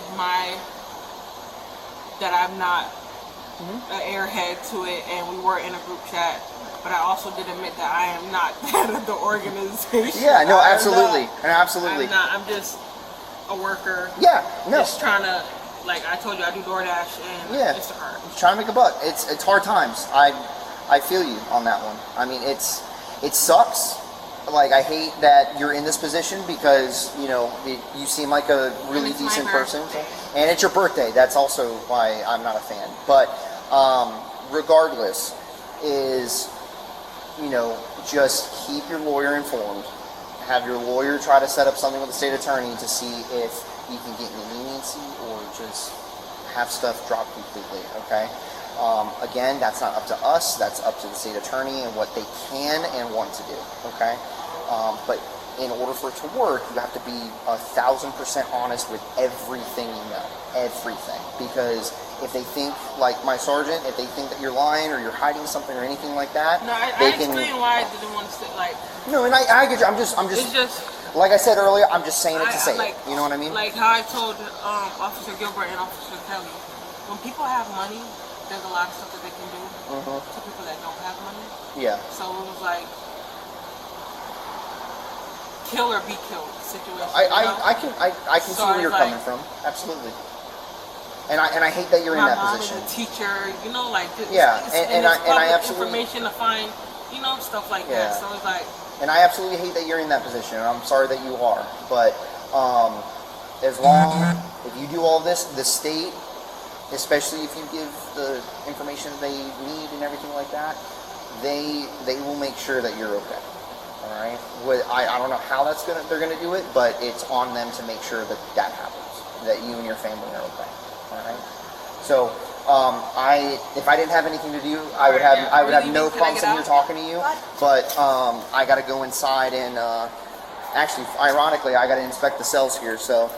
that I'm not an airhead to it, and we were in a group chat. But I also did admit that I am not that of the organization.
Yeah, no, absolutely. Absolutely.
I'm just a worker.
Yeah, no.
Just trying to, like I told you, I do DoorDash and Instacart.
Just trying to make a buck. It's hard times. I feel you on that one. I mean, it sucks. Like, I hate that you're in this position because, you know, you seem like a really decent person. And it's your birthday. That's also why I'm not a fan. But regardless, is, you know, just keep your lawyer informed. Have your lawyer try to set up something with the state attorney to see if you can get any leniency or just have stuff dropped completely, okay? Again, that's not up to us. That's up to the state attorney and what they can and want to do, okay? But in order for it to work, you have to be 1,000% honest with everything you know. Everything. Because if they think, like my sergeant, if they think that you're lying or you're hiding something or anything like that,
no, I explained why I didn't want to say, like...
No, and I get you. I'm just...
It's just...
Like I said earlier, I'm just saying it to say
like,
it. You know what I mean?
Like how I told Officer Gilbert and Officer Kelly, when people have money, there's a lot of stuff that they can do to people that don't have money.
Yeah.
So it was like kill or be killed situation.
I can see where you're coming from. Absolutely. And I hate that you're in that position.
My mom is a teacher, you know, like
and I absolutely
information to find, you know, stuff like that. So it's like.
And I absolutely hate that you're in that position. And I'm sorry that you are. But as long if you do all this, the state, especially if you give the information they need and everything like that, they will make sure that you're okay. All right. I don't know how they're gonna do it, but it's on them to make sure that happens, that you and your family are okay. All right. So if I didn't have anything to do, I would have no problem sitting here talking to you. But I got to go inside and actually, ironically, I got to inspect the cells here. So.